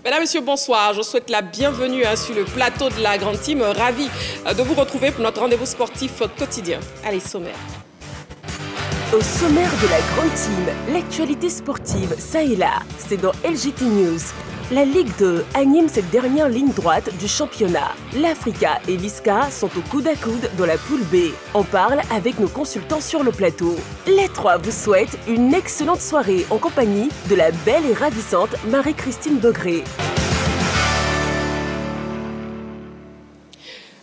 Mesdames, Messieurs, bonsoir. Je souhaite la bienvenue sur le plateau de la Grande Team. Ravi de vous retrouver pour notre rendez-vous sportif quotidien. Allez, sommaire. Au sommaire de la Grande Team, l'actualité sportive, ça et là, c'est dans LGT News. La Ligue 2 anime cette dernière ligne droite du championnat. L'Africa et l'ISCA sont au coude à coude dans la poule B. On parle avec nos consultants sur le plateau. Les trois vous souhaitent une excellente soirée en compagnie de la belle et ravissante Marie-Christine Begré.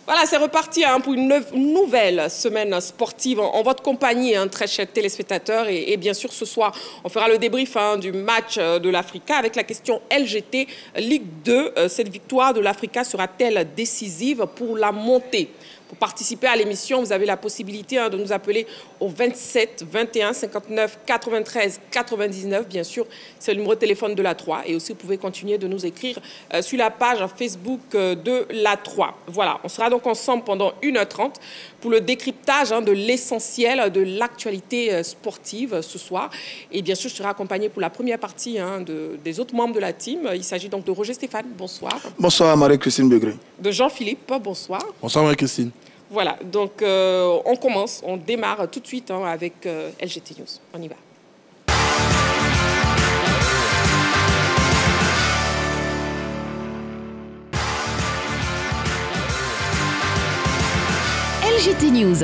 Voilà, c'est reparti pour une nouvelle semaine sportive en votre compagnie, très chers téléspectateurs. Et bien sûr, ce soir, on fera le débrief du match de l'Africa avec la question LGT Ligue 2. Cette victoire de l'Africa sera-t-elle décisive pour la montée ? Pour participer à l'émission, vous avez la possibilité de nous appeler au 27 21 59 93 99. Bien sûr, c'est le numéro de téléphone de la 3. Et aussi, vous pouvez continuer de nous écrire sur la page Facebook de la 3. Voilà, on sera donc ensemble pendant 1h30 pour le décryptage de l'essentiel de l'actualité sportive ce soir. Et bien sûr, je serai accompagné pour la première partie des autres membres de la team. Il s'agit donc de Roger Stéphane. Bonsoir. Bonsoir Marie-Christine Begré. De Jean-Philippe. Bonsoir. Bonsoir Marie-Christine. Voilà, donc on commence, on démarre tout de suite avec LGT News. On y va. LGT News.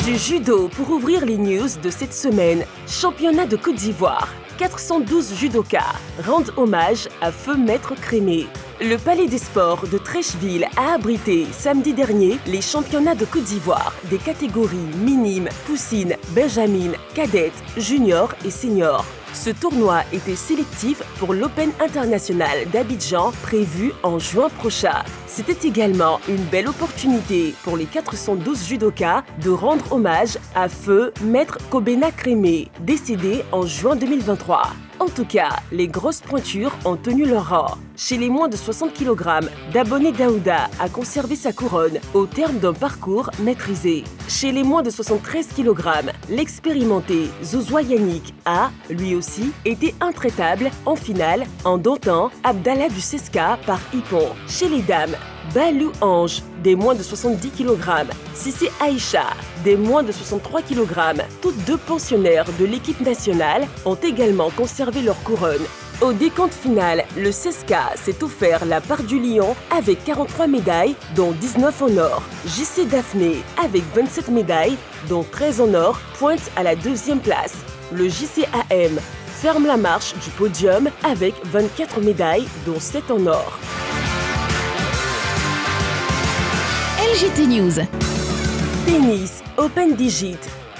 Du judo pour ouvrir les news de cette semaine. Championnat de Côte d'Ivoire. 412 judokas rendent hommage à Feu Maître Crémé. Le Palais des Sports de Trècheville a abrité samedi dernier les championnats de Côte d'Ivoire des catégories minimes, poussines, benjamines, cadettes, juniors et seniors. Ce tournoi était sélectif pour l'Open International d'Abidjan prévu en juin prochain. C'était également une belle opportunité pour les 412 judokas de rendre hommage à Feu Maître Kobena Crémé, décédé en juin 2023. En tout cas, les grosses pointures ont tenu leur rang. Chez les moins de 60 kg, Daboné Daouda a conservé sa couronne au terme d'un parcours maîtrisé. Chez les moins de 73 kg, l'expérimenté Zozoa Yannick a, lui aussi, été intraitable en finale en domptant Abdallah du Seska par Hippon. Chez les dames, Balou Ange, des moins de 70 kg, Sissé Aïcha, des moins de 63 kg, toutes deux pensionnaires de l'équipe nationale, ont également conservé leur couronne. Au décompte final, le CESCA s'est offert la part du lion avec 43 médailles, dont 19 en or. JC Daphné, avec 27 médailles, dont 13 en or, pointe à la deuxième place. Le JCAM ferme la marche du podium avec 24 médailles, dont 7 en or. LGT News. Tennis Open Digit.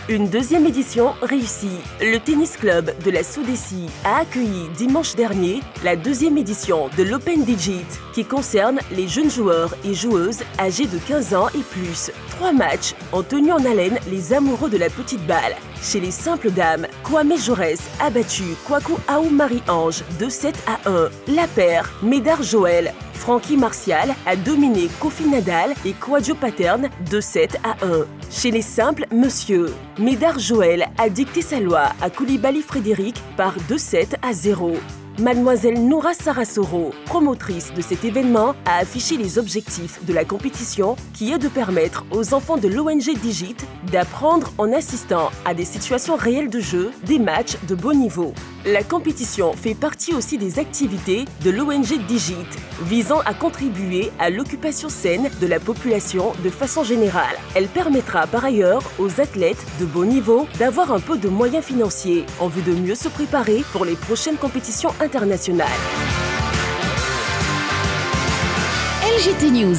Une deuxième édition réussie. Le tennis club de la Soudécie a accueilli dimanche dernier la deuxième édition de l'Open Digit qui concerne les jeunes joueurs et joueuses âgés de 15 ans et plus. 3 matchs ont tenu en haleine les amoureux de la petite balle. Chez les simples dames, Kwame Jaurès a battu Kwaku Aou Marie-Ange de 7 à 1. La paire Médard Joël Francky Martial a dominé Kofi Nadal et Kwadjo Patern de 7 à 1. Chez les simples monsieur, Médard Joël a dicté sa loi à Koulibaly Frédéric par 2-7 à 0. Mademoiselle Noura Sarasoro, promotrice de cet événement, a affiché les objectifs de la compétition qui est de permettre aux enfants de l'ONG Digit d'apprendre en assistant à des situations réelles de jeu, des matchs de bon niveau. La compétition fait partie aussi des activités de l'ONG Digit, visant à contribuer à l'occupation saine de la population de façon générale. Elle permettra par ailleurs aux athlètes de bon niveau d'avoir un peu de moyens financiers en vue de mieux se préparer pour les prochaines compétitions internationales. LGT News.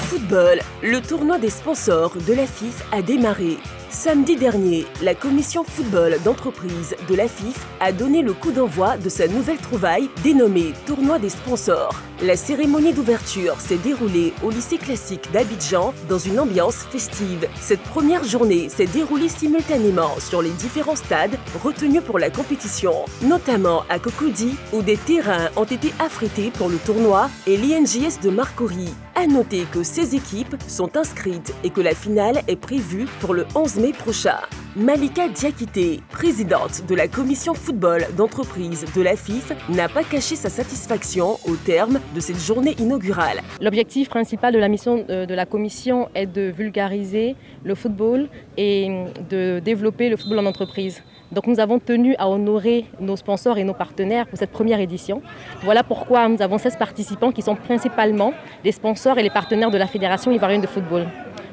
Football, le tournoi des sponsors de la FIF a démarré. Samedi dernier, la commission football d'entreprise de la FIF a donné le coup d'envoi de sa nouvelle trouvaille dénommée Tournoi des sponsors. La cérémonie d'ouverture s'est déroulée au lycée classique d'Abidjan dans une ambiance festive. Cette première journée s'est déroulée simultanément sur les différents stades retenus pour la compétition, notamment à Cocody où des terrains ont été affrétés pour le tournoi et l'INJS de Marcory. À noter que 16 équipes sont inscrites et que la finale est prévue pour le 11 mai prochain. Malika Diakité, présidente de la commission football d'entreprise de la FIF, n'a pas caché sa satisfaction au terme de cette journée inaugurale. L'objectif principal de la mission de la commission est de vulgariser le football et de développer le football en entreprise. Donc nous avons tenu à honorer nos sponsors et nos partenaires pour cette première édition. Voilà pourquoi nous avons 16 participants qui sont principalement les sponsors et les partenaires de la Fédération ivoirienne de football.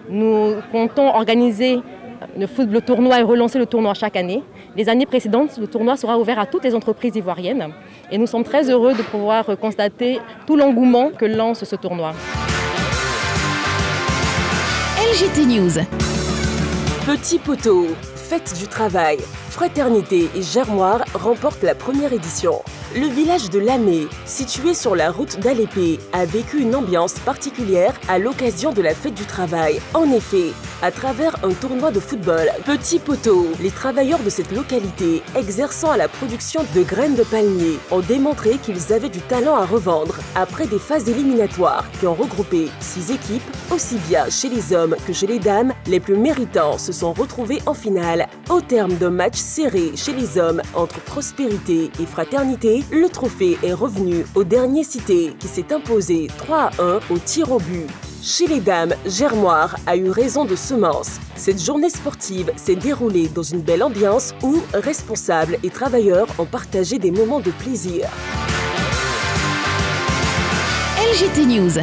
Nous comptons organiser le tournoi et relancer le tournoi chaque année. Les années précédentes, le tournoi sera ouvert à toutes les entreprises ivoiriennes et nous sommes très heureux de pouvoir constater tout l'engouement que lance ce tournoi. LGT News. Petit poteau, fête du travail, Fraternité et Germoire remportent la première édition. Le village de Lamé, situé sur la route d'Alépé, a vécu une ambiance particulière à l'occasion de la fête du travail. En effet, à travers un tournoi de football, Petit Poteau, les travailleurs de cette localité, exerçant à la production de graines de palmier, ont démontré qu'ils avaient du talent à revendre après des phases éliminatoires qui ont regroupé 6 équipes, aussi bien chez les hommes que chez les dames. Les plus méritants se sont retrouvés en finale. Au terme d'un match serré chez les hommes entre Prospérité et Fraternité, le trophée est revenu au dernier cité qui s'est imposé 3-1 au tir au but. Chez les dames, Germoire a eu raison de semence. Cette journée sportive s'est déroulée dans une belle ambiance où responsables et travailleurs ont partagé des moments de plaisir. LGT News.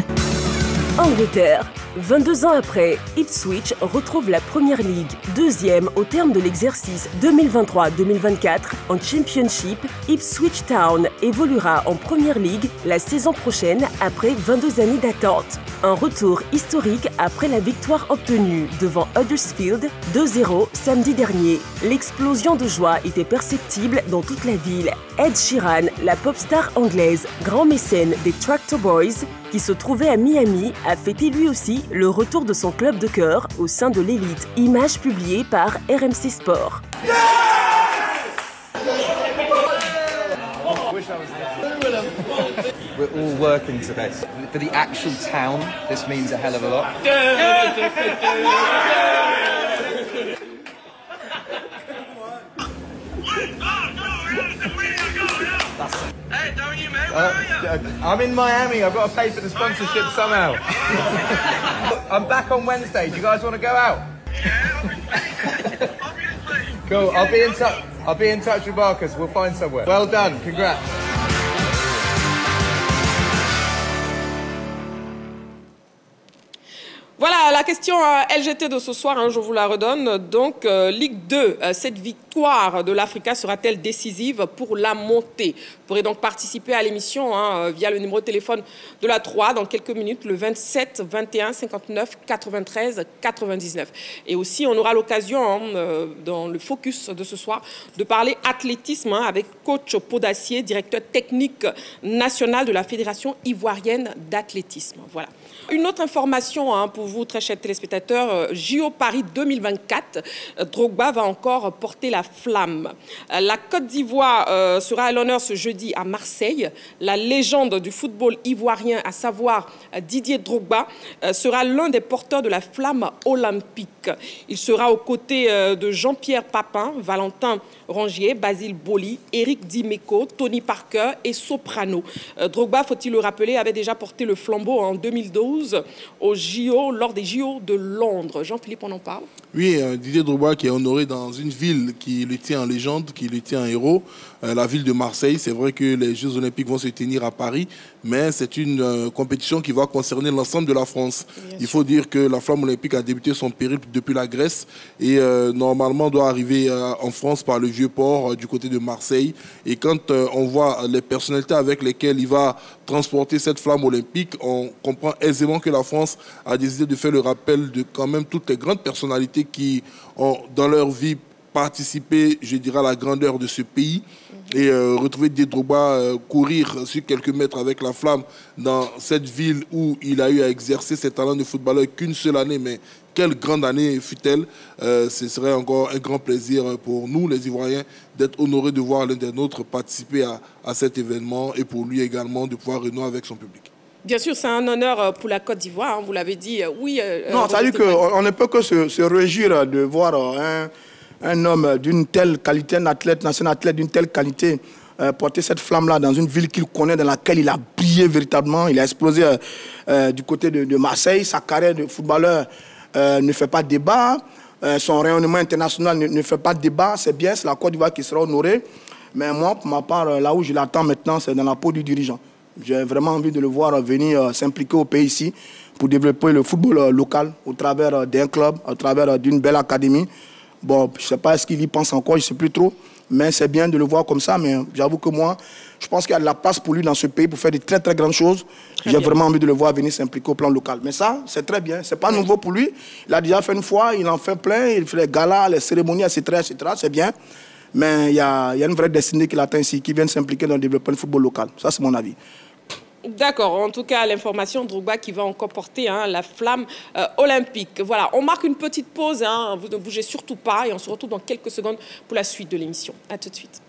Angleterre. 22 ans après, Ipswich retrouve la Première Ligue, deuxième au terme de l'exercice 2023-2024 en Championship. Ipswich Town évoluera en Première Ligue la saison prochaine après 22 années d'attente. Un retour historique après la victoire obtenue devant Huddersfield 2-0 samedi dernier. L'explosion de joie était perceptible dans toute la ville. Ed Sheeran, la pop star anglaise, grand mécène des Tractor Boys, qui se trouvait à Miami, a fêté lui aussi le retour de son club de cœur au sein de l'élite. Image publiée par RMC Sport. We're all working today. For the actual town, this means a hell of a lot. Hey, don't you, mate? Where are you? I'm in Miami. I've got to pay for the sponsorship somehow. I'm back on Wednesday. Do you guys want to go out? Yeah, obviously. Cool. I'll be in touch. I'll be in touch with Marcus. We'll find somewhere. Well done. Congrats. Voilà la question LGT de ce soir, hein, je vous la redonne. Donc, Ligue 2, cette victoire de l'Africa sera-t-elle décisive pour la montée? Vous pourrez donc participer à l'émission via le numéro de téléphone de la 3 dans quelques minutes, le 27 21 59 93 99. Et aussi, on aura l'occasion, dans le focus de ce soir, de parler athlétisme avec coach Podassier, directeur technique national de la Fédération ivoirienne d'athlétisme. Voilà. Une autre information pour vous, très chers téléspectateurs, JO Paris 2024, Drogba va encore porter la flamme. La Côte d'Ivoire sera à l'honneur ce jeudi à Marseille. La légende du football ivoirien, à savoir Didier Drogba, sera l'un des porteurs de la flamme olympique. Il sera aux côtés de Jean-Pierre Papin, Valentin Rongier, Basile Boli, Eric Dimeco, Tony Parker et Soprano. Drogba, faut-il le rappeler, avait déjà porté le flambeau en 2012 au JO, lors des JO de Londres. Jean-Philippe, on en parle? Oui, Didier Drogba qui est honoré dans une ville qui le tient en légende, qui le tient en héros, la ville de Marseille. C'est vrai que les Jeux Olympiques vont se tenir à Paris, mais c'est une compétition qui va concerner l'ensemble de la France. Il faut dire que la flamme olympique a débuté son périple depuis la Grèce et normalement doit arriver en France par le Vieux-Port du côté de Marseille. Et quand on voit les personnalités avec lesquelles il va transporter cette flamme olympique, on comprend aisément que la France a décidé de faire le rappel de quand même toutes les grandes personnalités qui ont dans leur vie participé, je dirais, à la grandeur de ce pays. Et retrouver Didier Drogba courir sur quelques mètres avec la flamme dans cette ville où il a eu à exercer ses talents de footballeur qu'une seule année, mais quelle grande année fut-elle. Ce serait encore un grand plaisir pour nous, les Ivoiriens, d'être honorés de voir l'un des nôtres participer à cet événement et pour lui également de pouvoir renouer avec son public. Bien sûr, c'est un honneur pour la Côte d'Ivoire, vous l'avez dit. Oui. Non, ça veut dire qu'on ne peut que se réjouir de voir un homme d'une telle qualité, un athlète, un ancien athlète d'une telle qualité, porter cette flamme-là dans une ville qu'il connaît, dans laquelle il a brillé véritablement. Il a explosé du côté de Marseille. Sa carrière de footballeur ne fait pas débat. Son rayonnement international ne fait pas débat. C'est bien, c'est la Côte d'Ivoire qui sera honorée. Mais moi, pour ma part, là où je l'attends maintenant, c'est dans la peau du dirigeant. J'ai vraiment envie de le voir venir s'impliquer au pays ici pour développer le football local au travers d'un club, au travers d'une belle académie. Bon, je ne sais pas ce qu'il y pense encore, je ne sais plus trop. Mais c'est bien de le voir comme ça. Mais j'avoue que moi, je pense qu'il y a de la place pour lui dans ce pays pour faire de très, très grandes choses. J'ai vraiment envie de le voir venir s'impliquer au plan local. Mais ça, c'est très bien. Ce n'est pas nouveau pour lui. Il a déjà fait une fois, il en fait plein. Il fait les galas, les cérémonies, etc. C'est bien. Mais il y a une vraie destinée qu'il attend ici, qui vient s'impliquer dans le développement du football local. Ça, c'est mon avis. D'accord, en tout cas, l'information de Drogba qui va encore porter la flamme olympique. Voilà, on marque une petite pause, vous ne bougez surtout pas et on se retrouve dans quelques secondes pour la suite de l'émission. A tout de suite.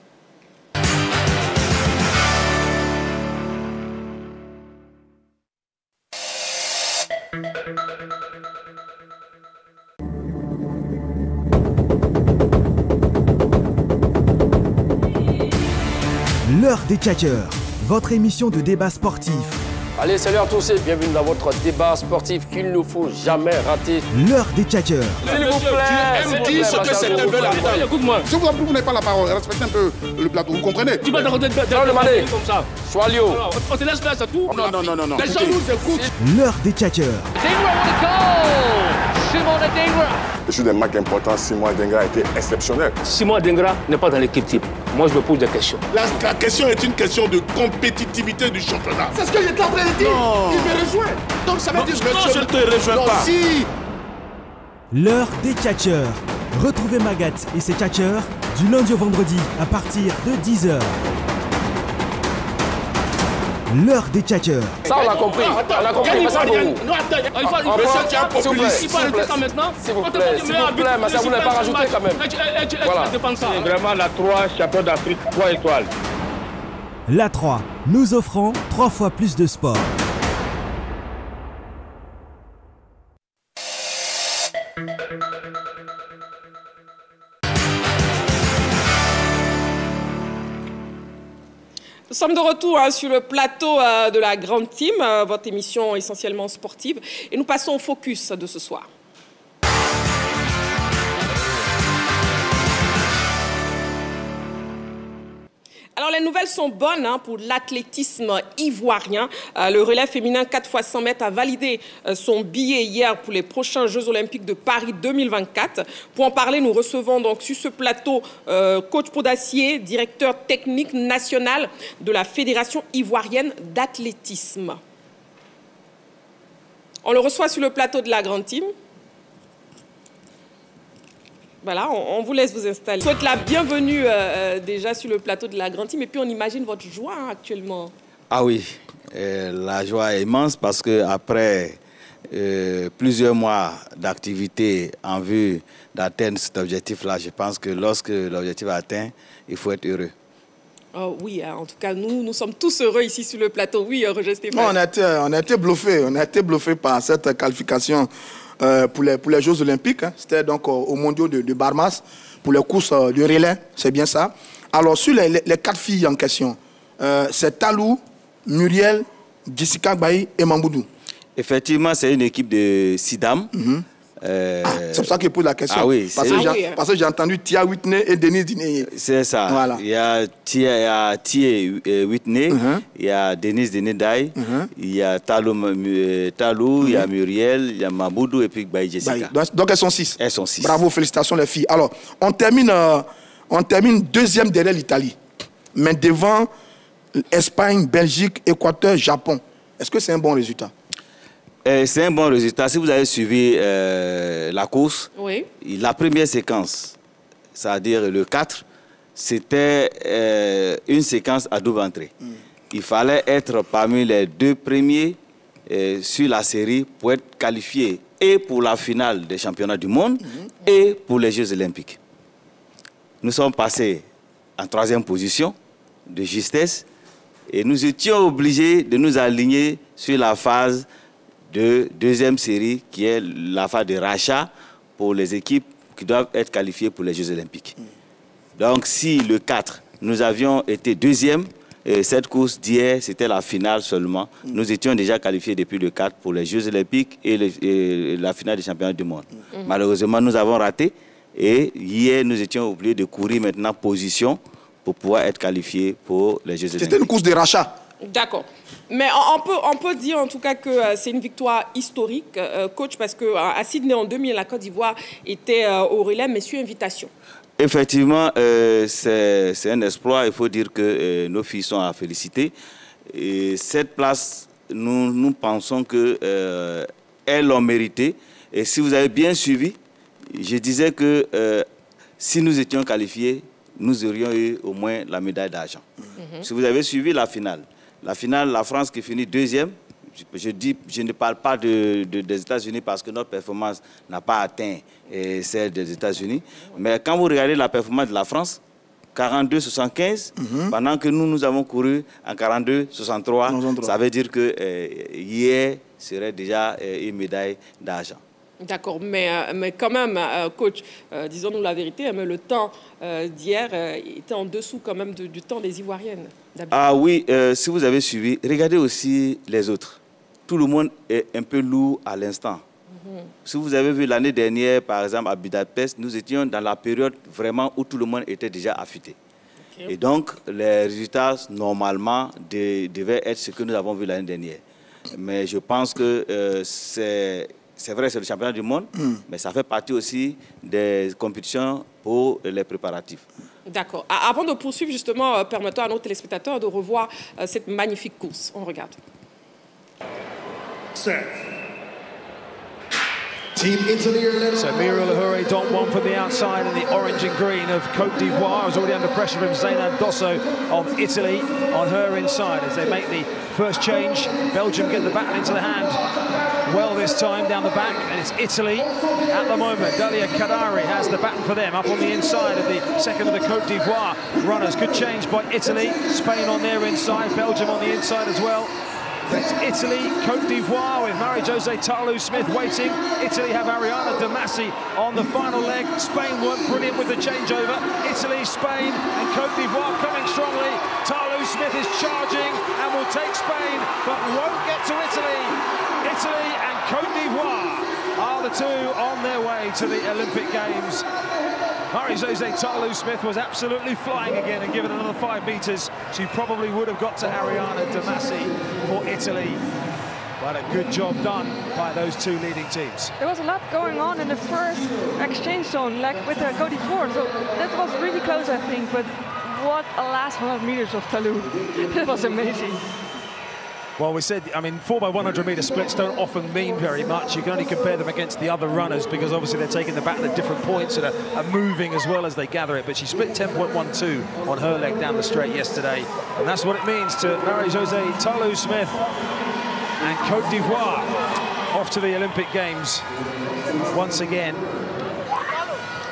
L'heure des tchatcheurs, votre émission de débat sportif. Allez, salut à tous et bienvenue dans votre débat sportif qu'il ne faut jamais rater. L'heure des tchatcheurs. S'il vous plaît. Tu dis ce que c'est un peu la parole. Écoute-moi. Si vous n'avez pas la parole, respectez un peu le plateau, vous comprenez? Tu vas te demander comme ça. Sois Lio. On te laisse faire ça tout. Non. Les gens nous écoutent. L'heure des tchatcheurs. Et sur des matchs importants, Simon Dengra a été exceptionnel. Simon Dengra n'est pas dans l'équipe type. Moi, je me pose des questions. La question est une question de compétitivité du championnat. C'est ce que j'étais en train de dire. Non. Il me rejoint. Donc ça veut dire que je ne te rejoins pas. Si. L'heure des tchatcheurs. Retrouvez Magat et ses tchatcheurs du lundi au vendredi à partir de 10h. L'heure des tchatcheurs. Ça, on a compris. On a compris. Mais ça, vous. Non, attends. Monsieur, tu es un populiste. Il faut arrêter ça maintenant. S'il vous plaît, mais ça, vous n'avez pas rajouté quand même. Voilà. C'est vraiment la 3 champion d'Afrique, 3 étoiles. La 3, nous offrant 3 fois plus de sport. Nous sommes de retour sur le plateau de la Grande Team, votre émission essentiellement sportive. Et nous passons au focus de ce soir. Alors, les nouvelles sont bonnes pour l'athlétisme ivoirien. Le relais féminin 4x100 mètres a validé son billet hier pour les prochains Jeux Olympiques de Paris 2024. Pour en parler, nous recevons donc sur ce plateau coach Podassier, directeur technique national de la Fédération ivoirienne d'athlétisme. On le reçoit sur le plateau de la Grande Team. Voilà, on vous laisse vous installer. Je souhaite la bienvenue déjà sur le plateau de la Grande Team et puis on imagine votre joie actuellement. Ah oui, la joie est immense parce qu'après plusieurs mois d'activité en vue d'atteindre cet objectif-là, je pense que lorsque l'objectif est atteint, il faut être heureux. Oh oui, en tout cas, nous sommes tous heureux ici sur le plateau. Oui, Roger Stéphane. On a été bluffés par cette qualification. Pour les Jeux Olympiques, c'était donc aux mondiaux de Barmas, pour les courses de relais, c'est bien ça. Alors, sur les 4 filles en question, c'est Talou, Muriel, Jessica Baye et Mamboudou. Effectivement, c'est une équipe de 6 dames. C'est pour ça que je pose la question. Ah oui, parce que j'ai entendu Tia Whitney et Denise Diné. C'est ça. Voilà. Il y a Tia Whitney, il y a Denise Diné-Daï, il y a Talou, il y a Muriel, il y a Mamoudou et puis Baye Jessica. Donc elles sont 6. Elles sont 6. Bravo, félicitations les filles. Alors, on termine deuxième derrière l'Italie, mais devant Espagne, Belgique, Équateur, Japon. Est-ce que c'est un bon résultat? C'est un bon résultat. Si vous avez suivi la course, oui. La première séquence, c'est-à-dire le 4, c'était une séquence à double entrée. Il fallait être parmi les 2 premiers sur la série pour être qualifié et pour la finale des championnats du monde et pour les Jeux Olympiques. Nous sommes passés en 3e position de justesse et nous étions obligés de nous aligner sur la phase de 2e série qui est la phase de rachat pour les équipes qui doivent être qualifiés pour les Jeux Olympiques. Donc si le 4, nous avions été deuxième, et cette course d'hier, c'était la finale seulement. Nous étions déjà qualifiés depuis le 4 pour les Jeux Olympiques et la finale des championnats du monde. Malheureusement, nous avons raté. Et hier, nous étions obligés de courir maintenant position pour pouvoir être qualifiés pour les Jeux Olympiques. C'était une course de rachat. D'accord. Mais on peut dire en tout cas que c'est une victoire historique, coach, parce qu'à Sydney en 2000, la Côte d'Ivoire était au relais, mais sur invitation. Effectivement, c'est un exploit. Il faut dire que nos filles sont à féliciter. Et cette place, nous pensons qu'elles l'ont méritée. Et si vous avez bien suivi, je disais que si nous étions qualifiés, nous aurions eu au moins la médaille d'argent. Si vous avez suivi la finale, la France qui finit deuxième, je ne parle pas des États-Unis parce que notre performance n'a pas atteint celle des États-Unis. Mais quand vous regardez la performance de la France, 42-75, pendant que nous avons couru en 42-63, ça veut dire que hier serait déjà une médaille d'argent. D'accord, mais quand même, coach, disons-nous la vérité, mais le temps d'hier était en dessous quand même du temps des Ivoiriennes. Ah oui, si vous avez suivi, regardez aussi les autres. Tout le monde est un peu lourd à l'instant. Si vous avez vu l'année dernière, par exemple, à Budapest, nous étions dans la période vraiment où tout le monde était déjà affûté. Et donc, les résultats, normalement, devaient être ce que nous avons vu l'année dernière. Mais je pense que c'est vrai, c'est le championnat du monde, mais ça fait partie aussi des compétitions pour les préparatifs. D'accord. Avant de poursuivre, justement, permettons à nos téléspectateurs de revoir cette magnifique course. On regarde. Team Italy are led so Mira Lahore don't one from the outside in the orange and green of Côte d'Ivoire. Was already under pressure from Zainab Dosso of Italy on her inside as they make the first change. Belgium get the baton into the hand well this time down the back, and it's Italy at the moment. Dalia Kadari has the baton for them up on the inside of the second of the Côte d'Ivoire runners. Good change by Italy. Spain on their inside, Belgium on the inside as well. It's Italy, Côte d'Ivoire with Marie-José Tarlou-Smith waiting. Italy have Ariana Damasi on the final leg. Spain weren't brilliant with the changeover. Italy, Spain and Côte d'Ivoire coming strongly. Tarlou-Smith is charging and will take Spain, but won't get to Italy. Italy and Côte d'Ivoire are the two on their way to the Olympic Games. Marie-José Tarlou-Smith was absolutely flying again and given another 5 metres. She probably would have got to Ariana Damasi for Italy. But a good job done by those two leading teams. There was a lot going on in the first exchange zone, like with Côte d'Ivoire. So that was really close, I think. But what a last 100 metres of Talou. That was amazing. Well, we said, I mean, 4x100 metre splits don't often mean very much. You can only compare them against the other runners because obviously they're taking the baton at different points and are moving as well as they gather it. But she split 10.12 on her leg down the straight yesterday. And that's what it means to Marie-José Tarlou-Smith and Côte d'Ivoire off to the Olympic Games once again.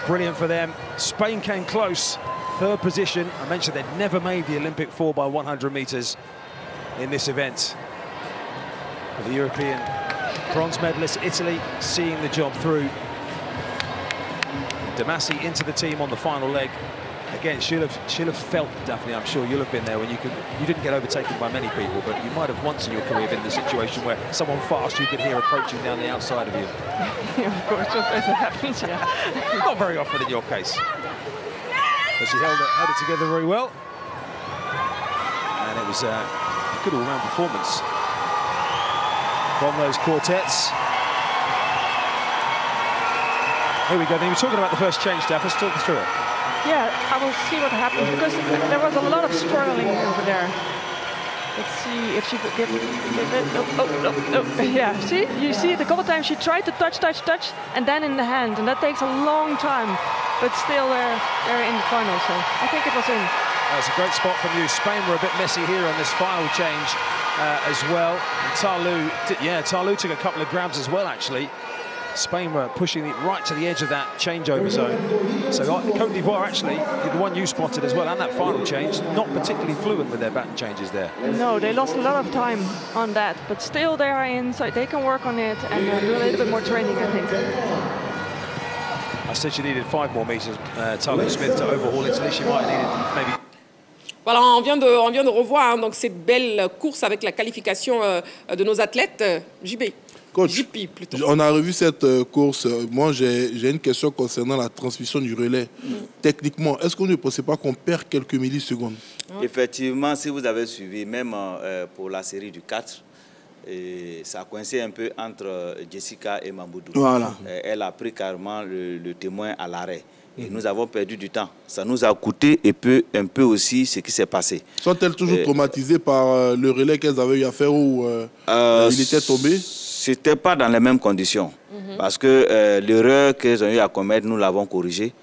Brilliant for them. Spain came close, third position. I mentioned they'd never made the Olympic 4x100 metres in this event. The European bronze medalist Italy seeing the job through. Damasi into the team on the final leg. Again, she'll have felt, Daphne, I'm sure you'll have been there when you didn't get overtaken by many people, but you might have once in your career been in a situation where someone fast you could hear approaching down the outside of you. Yeah, of course, sometimes it happens, yeah. Not very often in your case. But she held it together very well. And it was good all-round performance from those quartets. Here we go. Then you were talking about the first change, Steph. Let's talk through it. Yeah, I will see what happens because there was a lot of struggling over there. Let's see if she could give it. Oh. Yeah, see? You see it a couple times. She tried to touch, and then in the hand, and that takes a long time. But still, they're in the final, so I think it was in. That's a great spot from you. Spain were a bit messy here on this final change as well. And Tarlou took a couple of grabs as well, actually. Spain were pushing it right to the edge of that changeover zone. So Côte d'Ivoire, actually, the one you spotted as well, and that final change, not particularly fluent with their baton changes there. No, they lost a lot of time on that, but still they are in, so they can work on it and do a little bit more training, I think. said she needed 5 more meters, Talu Smith, to overhaul Italy. She might have needed maybe. Voilà, on vient de revoir hein, donc cette belle course avec la qualification de nos athlètes. JB. Coach, JP, plutôt. On a revu cette course. Moi, j'ai une question concernant la transmission du relais. Techniquement, est-ce qu'on ne pensait pas qu'on perd quelques millisecondes? Effectivement, si vous avez suivi, même pour la série du 4, ça coinçait un peu entre Jessica et Mamoudou. Voilà. Elle a pris carrément le témoin à l'arrêt. Et nous avons perdu du temps. Ça nous a coûté un peu aussi ce qui s'est passé. Sont-elles toujours traumatisées par le relais qu'elles avaient eu à faire où il était tombé? C'était pas dans les mêmes conditions. Parce que l'erreur qu'elles ont eu à commettre, nous l'avons corrigée.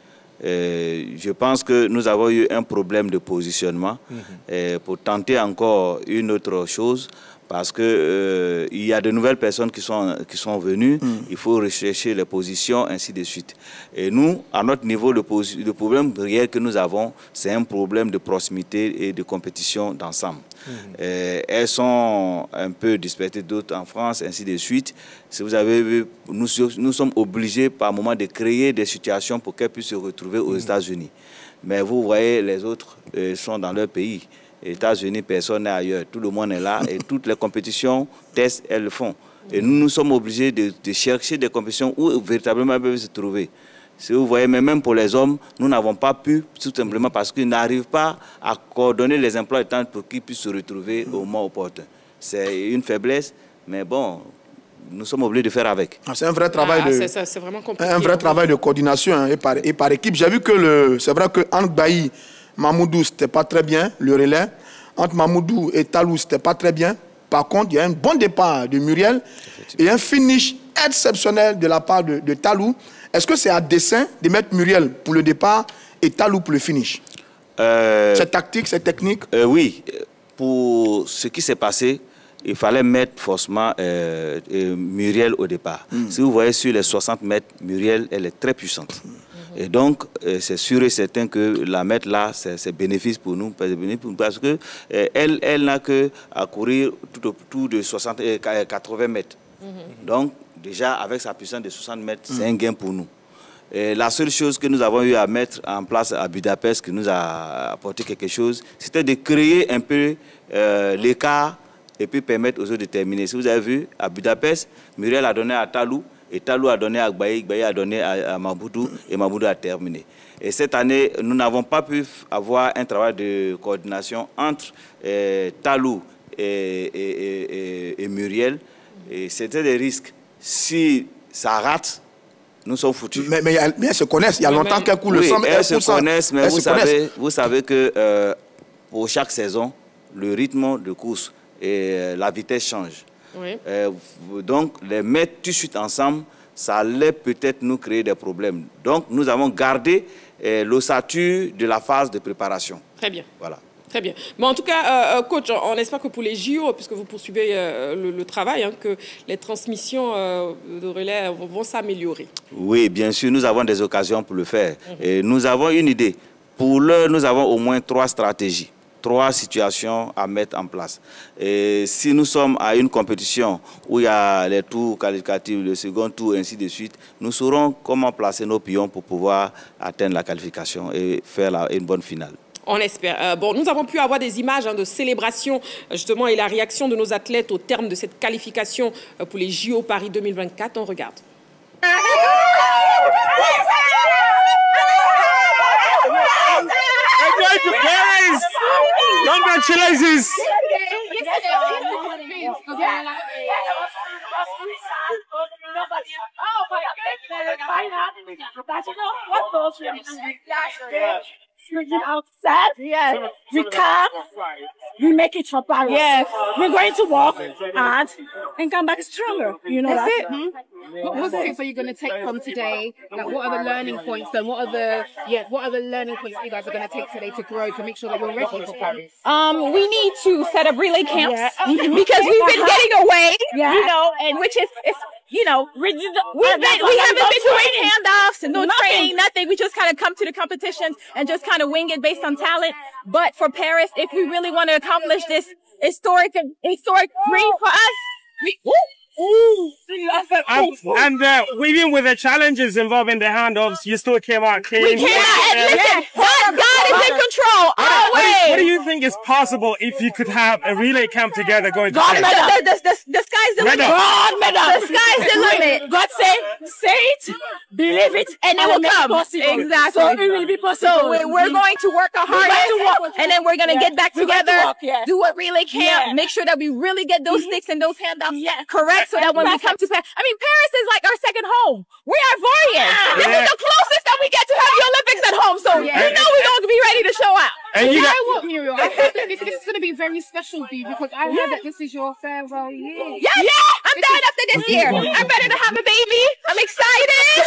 Je pense que nous avons eu un problème de positionnement pour tenter encore une autre chose. Parce que il y a de nouvelles personnes qui sont venues, il faut rechercher les positions, ainsi de suite. Et nous, à notre niveau, le problème réel que nous avons, c'est un problème de proximité et de compétition d'ensemble. Elles sont un peu dispersées, d'autres en France, ainsi de suite. Si vous avez vu, nous sommes obligés par moment de créer des situations pour qu'elles puissent se retrouver aux États-Unis. Mais vous voyez, les autres sont dans leur pays. Les États-Unis, personne n'est ailleurs. Tout le monde est là et toutes les compétitions, tests, elles le font. Et nous sommes obligés de chercher des compétitions où véritablement elles peuvent se trouver. Si vous voyez, mais même pour les hommes, nous n'avons pas pu, tout simplement parce qu'ils n'arrivent pas à coordonner les emplois de temps pour qu'ils puissent se retrouver au moment opportun. C'est une faiblesse, mais bon, nous sommes obligés de faire avec. C'est un vrai travail c'est vraiment compliqué. Un vrai travail de coordination hein, et par équipe. J'ai vu que c'est vrai que entre Bailly, Mamoudou, c'était pas très bien, le relais. Entre Mamoudou et Talou, c'était pas très bien. Par contre, il y a un bon départ de Muriel et un finish exceptionnel de la part de Talou. Est-ce que c'est à dessein de mettre Muriel pour le départ et Talou pour le finish? C'est tactique, c'est technique? Oui. Pour ce qui s'est passé, il fallait mettre forcément Muriel au départ. Si vous voyez sur les 60 mètres, Muriel, elle est très puissante. Et donc, c'est sûr et certain que la mettre là, c'est bénéfice pour nous, parce que elle n'a qu'à courir tout de 80 mètres. Donc, déjà, avec sa puissance de 60 mètres, c'est un gain pour nous. Et la seule chose que nous avons eu à mettre en place à Budapest, qui nous a apporté quelque chose, c'était de créer un peu l'écart et puis permettre aux autres de terminer. Si vous avez vu, à Budapest, Muriel a donné à Talou, et Talou a donné à Gbaye, Gbaye a donné à Mamoudou, et Mamoudou a terminé. Et cette année, nous n'avons pas pu avoir un travail de coordination entre Talou et Muriel. Et c'était des risques. Si ça rate, nous sommes foutus. Mais elles se connaissent, il y a longtemps qu'elles coulent le sang. Elles se connaissent, mais vous savez que pour chaque saison, le rythme de course et la vitesse change. Oui. Donc, les mettre tout de suite ensemble, ça allait peut-être nous créer des problèmes. Donc, nous avons gardé l'ossature de la phase de préparation. Très bien. Voilà. Très bien. Bon, en tout cas, coach, on espère que pour les JO, puisque vous poursuivez le travail, hein, que les transmissions de relais vont s'améliorer. Oui, bien sûr, nous avons des occasions pour le faire. Et nous avons une idée. Pour l'heure, nous avons au moins 3 stratégies. 3 situations à mettre en place. Et si nous sommes à une compétition où il y a les tours qualificatifs, le second tour, ainsi de suite, nous saurons comment placer nos pions pour pouvoir atteindre la qualification et faire une bonne finale. On espère. Bon, nous avons pu avoir des images de célébration, justement, et la réaction de nos athlètes au terme de cette qualification pour les JO Paris 2024. On regarde. Congratulations! Outside, yes. We come, we make it for Paris. Yes. We're going to walk and come back stronger. You know that's that? it. What tips are you going to take from today? Like, what are the learning points and what are the learning points that you guys are going to take today to grow to make sure that you're ready for Paris? We need to set up relay camps because we've been getting away, you know, and which is you know, we haven't been doing handoffs and no training, nothing. We just kind of come to the competitions and just kind of wing it based on talent. But for Paris, if we really want to accomplish this historic dream for us, And even with the challenges involving the handoffs, you still came out clean. We came out and listen, God is in control, always. What do you think is possible if you could have a relay camp together going to God, the sky's the limit. God, the sky's the limit. God say it, believe it, and it will come. Exactly. So it will be possible. So we're going to work hard, and then we're going to get back together, do a relay camp, make sure that we really get those sticks and those handoffs correct, so that when we come to Paris, I mean, Paris is like our second home. We are Ivorians. This is the closest that we get to have the Olympics at home, so you know we're going to be ready to show out. And you know what, Muriel? I think this is going to be very special for you because I heard that this is your farewell year. I'm done after this year. I'm ready to have a baby. I'm excited. I'm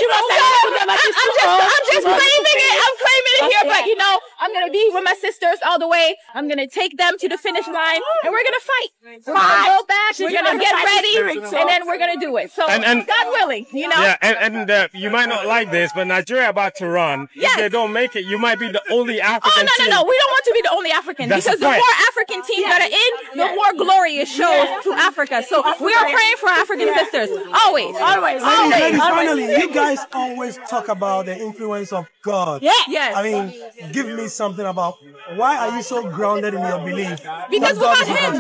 just claiming it. I'm claiming it here, but you know, I'm going to be with my sisters all the way. I'm going to take them to the finish line, and we're going to fight. We're going to go back. We're going to get ready, and then we're going to do it. So, God willing, you know? Yeah, and you might not like this, but Nigeria about to run. If they don't make it, you might be the only African team. No. We don't want to be the only African because the more African teams that are in, the more glory it shows to Africa. So we are praying for African sisters. Always. Finally, you guys always talk about the influence of God. Yes. I mean, give me something about why are you so grounded in your belief? Because without him,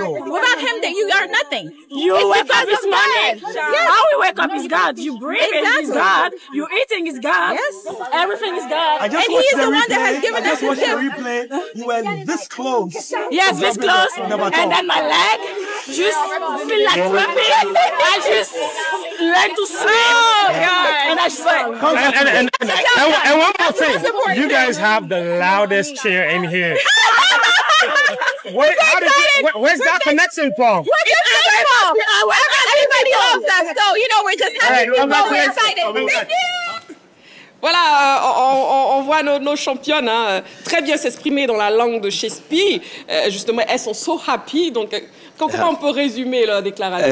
that you are nothing. You wake up this morning. How we wake up is God. You breathing is God. You eating is God. Yes. Everything is God. I just and He is the one that has given us the replay. You were this close. Yes, this close. And then my leg just feel like flipping. I just learn to swim. And I sweat. And one more thing. You guys have the loudest cheer in here. Where's that connection from? Everybody loves us. So, you know, we're just happy. We're excited. Thank you. Voilà, on voit nos championnes très bien s'exprimer dans la langue de Shakespeare. Justement, elles sont so happy. Donc, comment on peut résumer leur déclaration?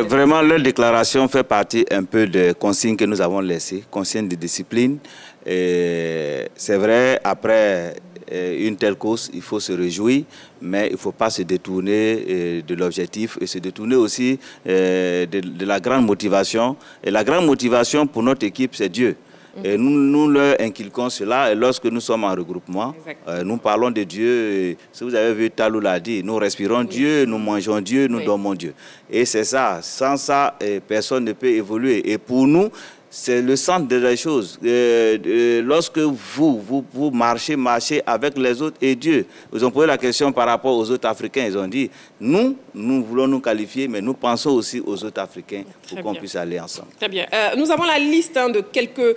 Vraiment, leur déclaration fait partie un peu des consignes que nous avons laissées, consignes de discipline. C'est vrai, après une telle course, il faut se réjouir, mais il ne faut pas se détourner de l'objectif et se détourner aussi de la grande motivation. Et la grande motivation pour notre équipe, c'est Dieu. Et nous leur inculquons cela et lorsque nous sommes en regroupement, nous parlons de Dieu. Et, si vous avez vu, Talou l'a dit, nous respirons Dieu, nous mangeons Dieu, nous dormons Dieu. Et c'est ça, sans ça, personne ne peut évoluer. Et pour nous, c'est le centre de la chose. Lorsque vous marchez avec les autres et Dieu. Ils ont posé la question par rapport aux autres Africains. Ils ont dit, nous voulons nous qualifier, mais nous pensons aussi aux autres Africains pour qu'on puisse aller ensemble. Très bien. Nous avons la liste de quelques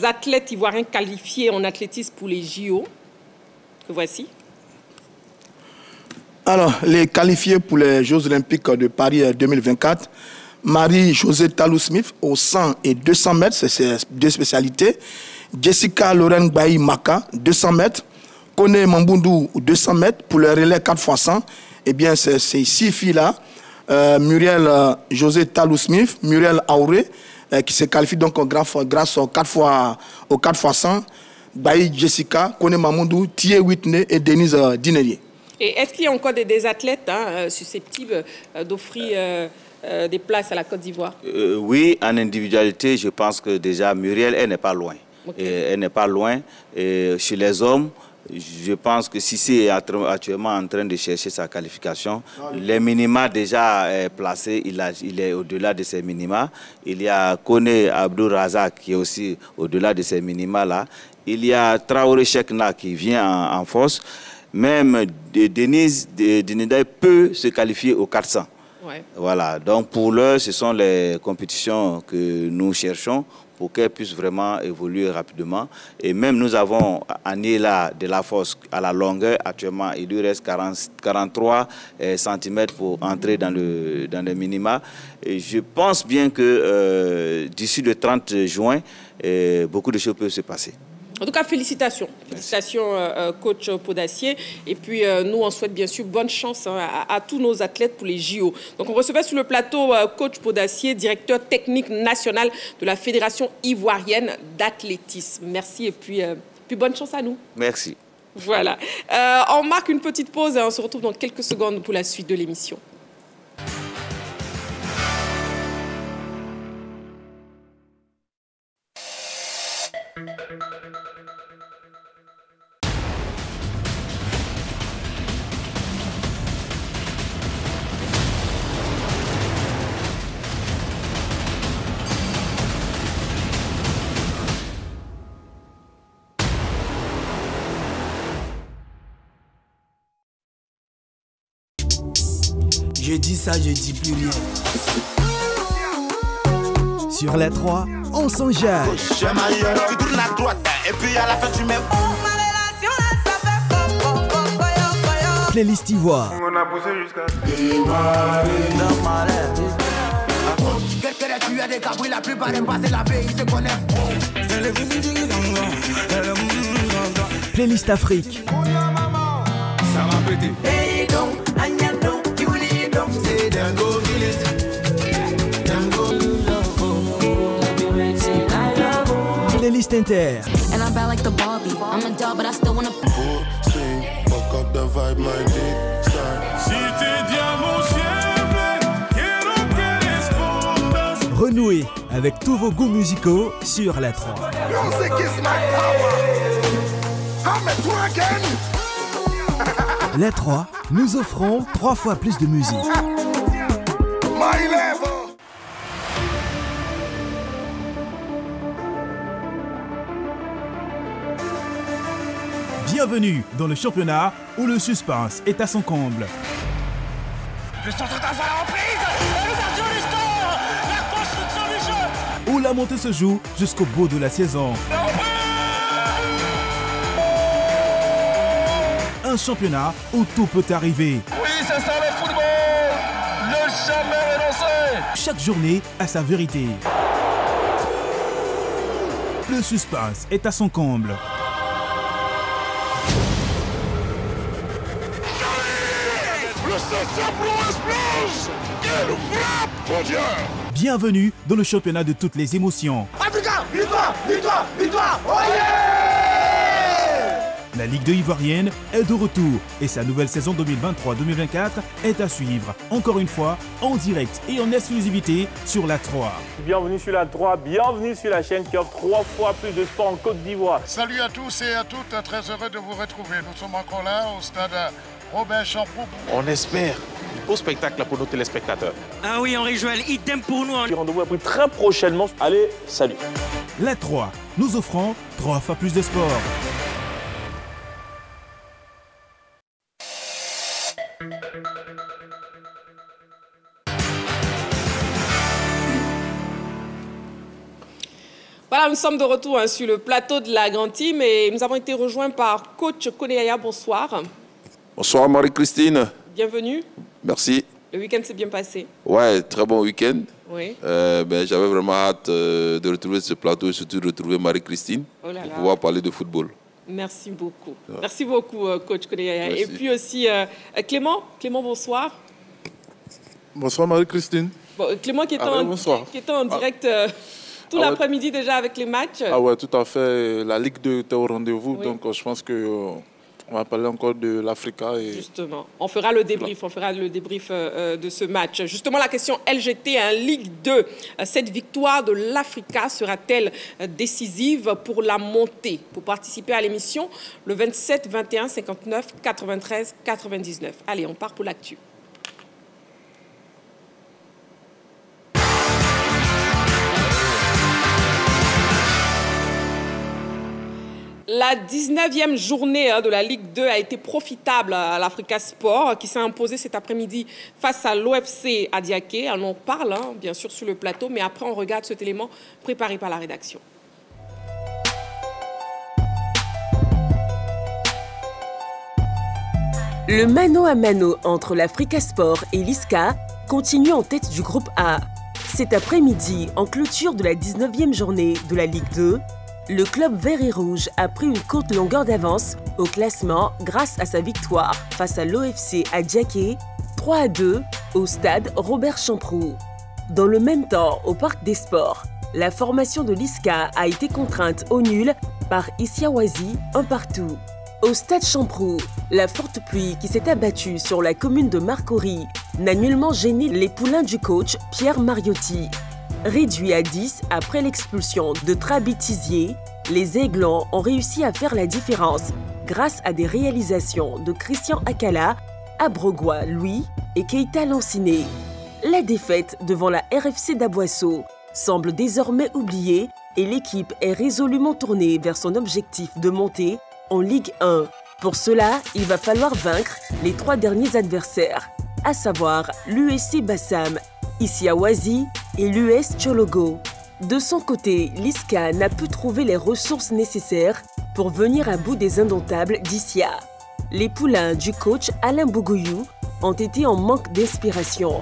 athlètes ivoiriens qualifiés en athlétisme pour les JO. Que voici. Alors, les qualifiés pour les Jeux Olympiques de Paris 2024, Marie-Josée Talou-Smith au 100 et 200 mètres, c'est ses deux spécialités. Jessica Lorraine Bayi-Maka, 200 mètres. Kone Mambundu, 200 mètres. Pour le relais 4x100, eh bien, c'est ces 6 filles-là. Muriel Josée Talou-Smith, Muriel Auré, qui se qualifie donc grâce au 4x100. Bayi Jessica, Kone Mambundu, Thier Whitney et Denise Dinelier. Et est-ce qu'il y a encore des athlètes susceptibles d'offrir des places à la Côte d'Ivoire? Oui, en individualité, je pense que déjà Muriel, elle n'est pas loin. Elle n'est pas loin. Et chez les hommes, je pense que Sissi est actuellement en train de chercher sa qualification. Les minima déjà placés, il est au-delà de ces minima. Il y a Kone Abdou Razak qui est aussi au-delà de ces minima-là. Il y a Traoré Chekna qui vient en force. Même Denise Dineda peut se qualifier au 400. Voilà, donc pour l'heure, ce sont les compétitions que nous cherchons pour qu'elles puissent vraiment évoluer rapidement. Et même nous avons Aniela de la Force à la longueur. Actuellement, il lui reste 43 cm pour entrer dans les minima. Et je pense bien que d'ici le 30 juin, beaucoup de choses peuvent se passer. En tout cas, félicitations. Félicitations, coach Podassier. Et puis, nous, on souhaite bien sûr bonne chance à tous nos athlètes pour les JO. Donc, on recevait sur le plateau coach Podassier, directeur technique national de la Fédération ivoirienne d'athlétisme. Merci et puis bonne chance à nous. Merci. Voilà. On marque une petite pause et on se retrouve dans quelques secondes pour la suite de l'émission. Je dis ça, je dis plus rien. Sur la 3, on s'engage. Tu tournes à droite et puis à la fin tu mets. Playlist Ivoire. On a poussé jusqu'à. Tu as des cabris, la plupart aiment passer la paix, ils se connaissent. Playlist Afrique. Ça va péter. Playlist Inter. And I'm bad like the Barbie. I'm a doll, but I still wanna. Fuck up the vibe, my dick start. Renouer avec tous vos goûts musicaux sur la 3. La 3, nous offrons 3 fois plus de musique. Bienvenue dans le championnat où le suspense est à son comble. Le centre d'avoir la reprise et l'ouverture du score. La construction du jeu. Où la montée se joue jusqu'au bout de la saison. Un championnat où tout peut arriver. Oui, c'est ça le football. Ne jamais renoncer. Chaque journée a sa vérité. Le suspense est à son comble. Bienvenue dans le championnat de toutes les émotions. Africa, victoire, victoire, victoire. Oh yeah! La Ligue 2 ivoirienne est de retour et sa nouvelle saison 2023-2024 est à suivre, encore une fois, en direct et en exclusivité sur la 3. Bienvenue sur la 3, bienvenue sur la chaîne qui offre 3 fois plus de sport en Côte d'Ivoire. Salut à tous et à toutes, très heureux de vous retrouver. Nous sommes encore là au stade Robert Champrou. On espère du beau spectacle pour nos téléspectateurs. Ah oui, Henri Joël, idem pour nous. Rendez-vous après très prochainement. Allez, salut. La 3, nous offrons 3 fois plus de sport. Voilà, nous sommes de retour sur le plateau de la Grande Team et nous avons été rejoints par coach Koneyaya. Bonsoir. Bonsoir Marie-Christine. Bienvenue. Merci. Le week-end s'est bien passé. Ouais, très bon week-end. Oui. J'avais vraiment hâte de retrouver ce plateau et surtout de retrouver Marie-Christine pour pouvoir parler de football. Merci beaucoup. Ouais. Merci beaucoup, coach Koneyaya. Merci. Et puis aussi Clément. Clément, bonsoir. Bonsoir Marie-Christine. Bon, Clément qui était en direct tout l'après-midi déjà avec les matchs. Ah ouais, tout à fait. La Ligue 2 était au rendez-vous, oui. Donc je pense que on va parler encore de l'Africa. Et... Justement, on fera le débrief, de ce match. Justement, la question LGT, Ligue 2, cette victoire de l'Africa sera-t-elle décisive pour la montée? Pour participer à l'émission, le 27 21 59 93 99. Allez, on part pour l'actu. La 19e journée de la Ligue 2 a été profitable à l'Africa Sport qui s'est imposé cet après-midi face à l'OFC Adiaké. On en parle bien sûr sur le plateau, mais après on regarde cet élément préparé par la rédaction. Le mano à mano entre l'Africa Sport et l'ISCA continue en tête du groupe A. Cet après-midi, en clôture de la 19e journée de la Ligue 2, le club vert et rouge a pris une courte longueur d'avance au classement grâce à sa victoire face à l'OFC Adiaké 3-2 au stade Robert Champrou. Dans le même temps, au Parc des Sports, la formation de l'ISCA a été contrainte au nul par Issiawazi, 1-1. Au stade Champrou, la forte pluie qui s'est abattue sur la commune de Marcory n'a nullement gêné les poulains du coach Pierre Mariotti. Réduits à 10 après l'expulsion de Trabi Tizier, les Aiglons ont réussi à faire la différence grâce à des réalisations de Christian Akala, Abrogua Louis et Keita Lanciné. La défaite devant la RFC d'Aboisseau semble désormais oubliée et l'équipe est résolument tournée vers son objectif de monter en Ligue 1. Pour cela, il va falloir vaincre les 3 derniers adversaires. à savoir l'USC Bassam, Isiawazi et l'US Chologo. De son côté, l'ISCA n'a pu trouver les ressources nécessaires pour venir à bout des indomptables d'Isia. Les poulains du coach Alain Bougouyou ont été en manque d'inspiration.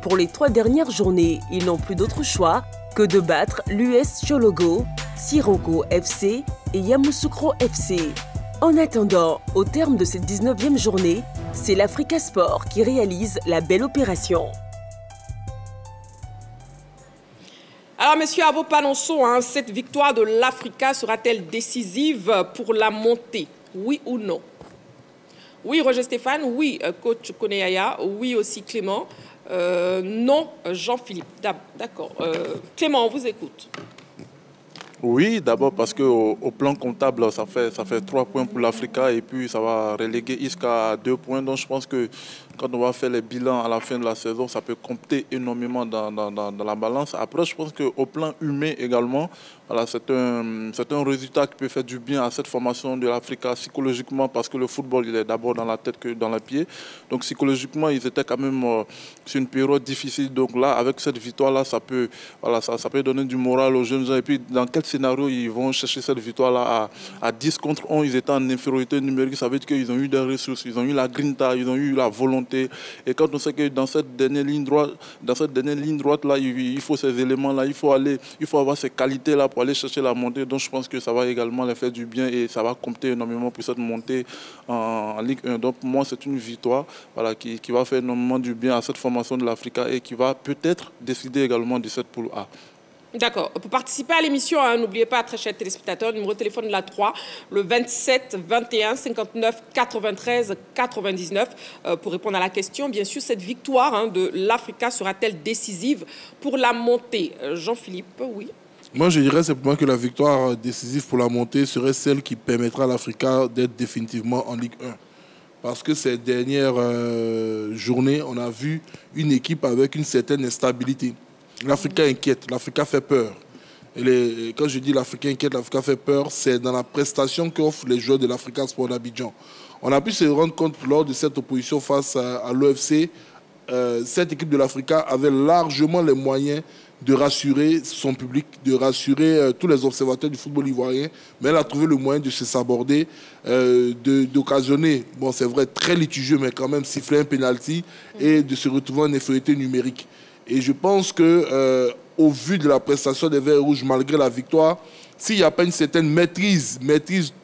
Pour les 3 dernières journées, ils n'ont plus d'autre choix que de battre l'US Chologo, Sirocco FC et Yamoussoukro FC. En attendant, au terme de cette 19e journée, c'est l'Africa Sport qui réalise la belle opération. Alors, messieurs, à vos panonçons, cette victoire de l'Africa sera-t-elle décisive pour la montée? Oui ou non? Oui, Roger Stéphane. Oui, coach Koneyaya. Oui, aussi Clément. Non, Jean-Philippe. D'accord. Clément, on vous écoute. Oui, d'abord parce qu'au plan comptable, ça fait 3 points pour l'Africa et puis ça va reléguer Isca à 2 points. Donc je pense que quand on va faire les bilans à la fin de la saison, ça peut compter énormément dans la balance. Après, je pense qu'au plan humain également, voilà, c'est un résultat qui peut faire du bien à cette formation de l'Africa psychologiquement parce que le football, il est d'abord dans la tête que dans les pieds. Donc psychologiquement, ils étaient quand même sur une période difficile. Donc là, avec cette victoire-là, ça peut donner du moral aux jeunes gens. Et puis, dans quel scénario ils vont chercher cette victoire-là à 10 contre 11, ils étaient en infériorité numérique. Ça veut dire qu'ils ont eu des ressources, ils ont eu la grinta, ils ont eu la volonté. Et quand on sait que dans cette dernière ligne droite-là, il faut ces éléments-là, il faut avoir ces qualités-là pour aller chercher la montée. Donc je pense que ça va également les faire du bien et ça va compter énormément pour cette montée en Ligue 1. Donc pour moi, c'est une victoire qui va faire énormément du bien à cette formation de l'Africa et qui va peut-être décider également de cette poule A. D'accord. Pour participer à l'émission, n'oubliez pas, très chers téléspectateurs, le numéro de téléphone de la 3, le 27 21 59 93 99. Pour répondre à la question, bien sûr, cette victoire de l'Africa sera-t-elle décisive pour la montée? Jean-Philippe, oui. Moi, je dirais simplement que la victoire décisive pour la montée serait celle qui permettra à l'Africa d'être définitivement en Ligue 1. Parce que ces dernières journées, on a vu une équipe avec une certaine instabilité. L'Africa inquiète, l'Africa fait peur. Et quand je dis l'Africa inquiète, l'Africa fait peur, c'est dans la prestation qu'offrent les joueurs de l'Africa Sport d'Abidjan. On a pu se rendre compte lors de cette opposition face à l'OFC, cette équipe de l'Africa avait largement les moyens de rassurer son public, de rassurer tous les observateurs du football ivoirien, mais elle a trouvé le moyen de se saborder, d'occasionner, bon c'est vrai, très litigieux, mais quand même siffler un penalty et de se retrouver en infériorité numérique. Et je pense qu'au vu de la prestation des Verts Rouges, malgré la victoire, s'il n'y a pas une certaine maîtrise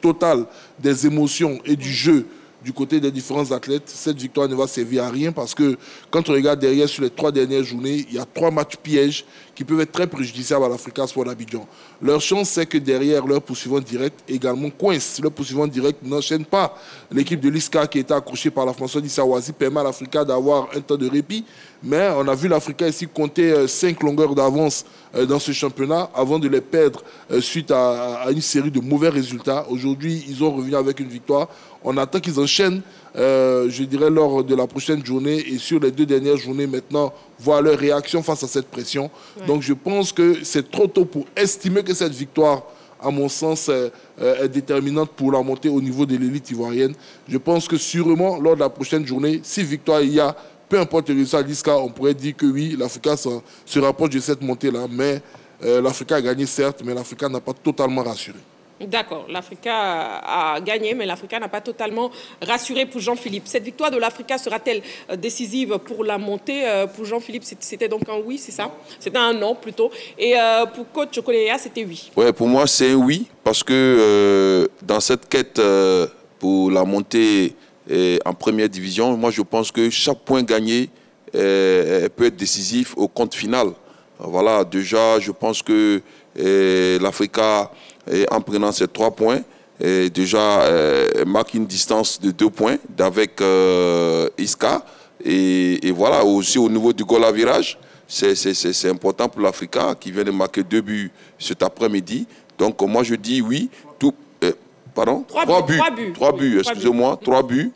totale des émotions et du jeu du côté des différents athlètes, cette victoire ne va servir à rien parce que quand on regarde derrière sur les 3 dernières journées, il y a 3 matchs pièges qui peuvent être très préjudiciables à l'Africa Sport d'Abidjan. Leur chance, c'est que derrière leur poursuivant direct également coince. Leur poursuivant direct n'enchaîne pas. L'équipe de l'ISCA qui était accrochée par la Françoise d'Issawazi permet à l'Africa d'avoir un temps de répit. Mais on a vu l'Africa ici compter 5 longueurs d'avance dans ce championnat avant de les perdre suite à une série de mauvais résultats. Aujourd'hui, ils ont revenu avec une victoire. On attend qu'ils enchaînent, je dirais, lors de la prochaine journée et sur les 2 dernières journées maintenant, voir leur réaction face à cette pression. Ouais. Donc je pense que c'est trop tôt pour estimer que cette victoire, à mon sens, est déterminante pour la montée au niveau de l'élite ivoirienne. Je pense que sûrement, lors de la prochaine journée, si victoire il y a, peu importe le résultat d'Isca, on pourrait dire que oui, l'Africa se rapproche de cette montée-là. Mais l'Africa a gagné, certes, mais l'Africa n'a pas totalement rassuré. D'accord, l'Africa a gagné, mais l'Africa n'a pas totalement rassuré pour Jean-Philippe. Cette victoire de l'Africa sera-t-elle décisive pour la montée? Pour Jean-Philippe, c'était donc un oui, c'est ça? C'était un non plutôt. Et pour coach Koneyaya, c'était oui. Oui, pour moi, c'est un oui, parce que dans cette quête pour la montée en première division, moi je pense que chaque point gagné peut être décisif au compte final. Voilà, déjà, je pense que l'Africa, en prenant ces 3 points, déjà marque une distance de 2 points avec Isca. Et voilà, aussi au niveau du goal à virage, c'est important pour l'Africa qui vient de marquer 2 buts cet après-midi. Donc moi je dis oui. Pardon? 3 buts, excusez-moi, 3 buts,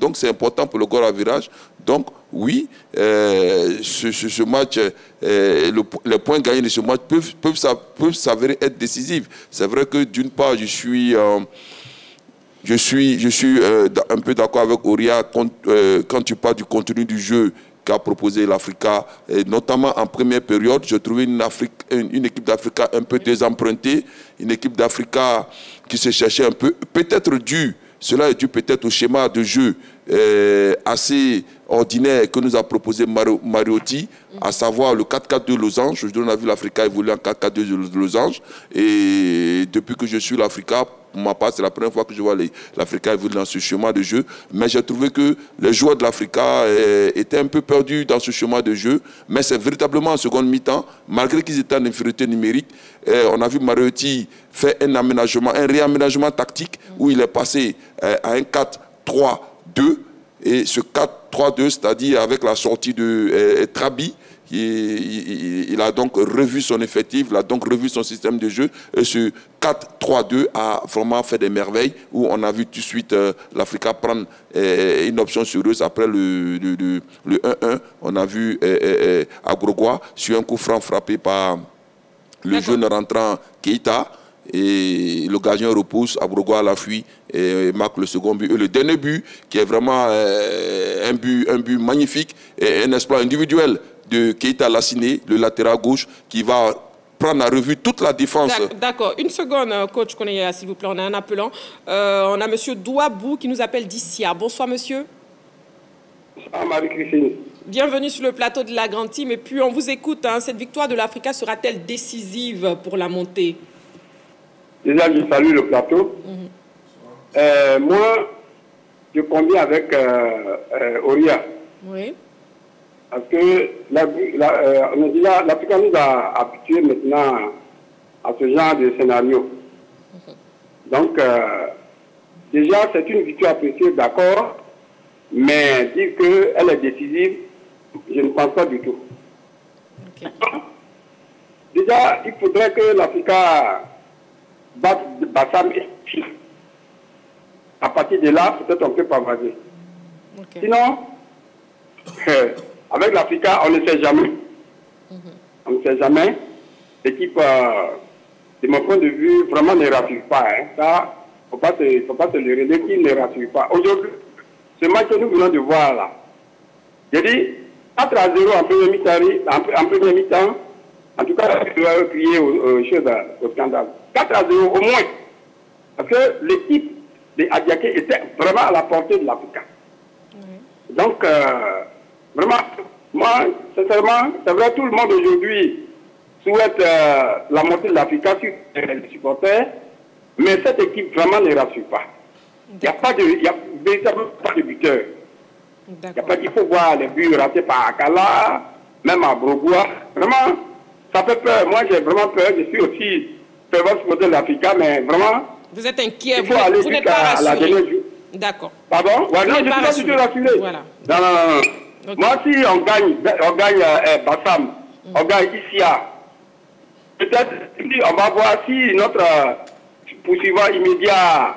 donc c'est important pour le goal à virage. Donc oui, ce match, les points gagnés de ce match peuvent s'avérer être décisifs. C'est vrai que d'une part, je suis Je suis un peu d'accord avec Auria quand tu parles du contenu du jeu qu'a proposé l'Africa, notamment en première période. Je trouvais une équipe d'Africa un peu désempruntée, une équipe d'Africa qui se cherchait un peu, peut-être cela est dû peut-être au schéma de jeu assez ordinaire que nous a proposé Mariotti, à savoir le 4-4-2 de Losange. On a vu l'Africa évoluer en 4-4-2 de Losange. Et depuis que je suis l'Africa, pour ma part, c'est la première fois que je vois l'Africa évoluer dans ce schéma de jeu. Mais j'ai trouvé que les joueurs de l'Africa étaient un peu perdus dans ce schéma de jeu. Mais c'est véritablement en seconde mi-temps, malgré qu'ils étaient en infériorité numérique, on a vu Mariotti faire un réaménagement tactique où il est passé à un 4-3-2. Et ce 4-3-2, c'est-à-dire avec la sortie de Trabi, il a donc revu son effectif, il a donc revu son système de jeu. Et ce 4-3-2 a vraiment fait des merveilles, où on a vu tout de suite l'Africa prendre une option sur eux. Après le 1-1, on a vu Agrogois sur un coup franc frappé par le jeune rentrant Keita. Et le gardien repousse, Agrogois à la fuite et marque le second but. Et le dernier but, qui est vraiment un but magnifique, et un exploit individuel de Keita Lassiné, le latéral gauche, qui va prendre à revue toute la défense. D'accord. Une seconde, coach Koneya, s'il vous plaît. On a un appelant. On a monsieur Douabou qui nous appelle d'Issia. Bonsoir, monsieur. Bonsoir, Marie-Christine. Bienvenue sur le plateau de la Grande Team. Et puis, on vous écoute. Hein. Cette victoire de l'Africa sera-t-elle décisive pour la montée? Déjà, je salue le plateau. Moi, je conviens avec Auria. Oui. Parce que l'Afrique nous a habitués maintenant à ce genre de scénario. Donc, déjà, c'est une victoire appréciée, d'accord, mais dire qu'elle est décisive, je ne pense pas du tout. Okay. Déjà, il faudrait que l'Afrique batte Bassam et Chine. À partir de là, peut-être on peut pavager. Okay. Sinon, avec l'Africa, on ne sait jamais. On ne sait jamais. L'équipe, de mon point de vue, vraiment ne rassure pas. Hein. Ça, il ne faut pas se leurrer. L'équipe ne rassure pas. Aujourd'hui, ce match que nous venons de voir là, j'ai dit 4-0 en première mi-temps. En tout cas, je dois crier au scandale. 4-0 au moins. Parce que l'équipe des Adiaké était vraiment à la portée de l'Africa. Donc, vraiment, moi, sincèrement, c'est vrai, tout le monde aujourd'hui souhaite la montée de l'Africa sur les supporters, mais cette équipe vraiment ne rassure pas. Il n'y a véritablement pas de buteur. Il faut voir les buts ratés par Akala, même à Brogoua. Vraiment, ça fait peur. Moi, j'ai vraiment peur. Je suis aussi fervent supporter de l'Africa, mais vraiment... Vous êtes inquiet, vous n'êtes pas rassuré. D'accord. Pardon? Ouais, non, je ne suis pas du tout rassuré. Voilà. Non. Okay. Moi, si on gagne Bassam, on gagne Issia, peut-être on va voir si notre poursuivant immédiat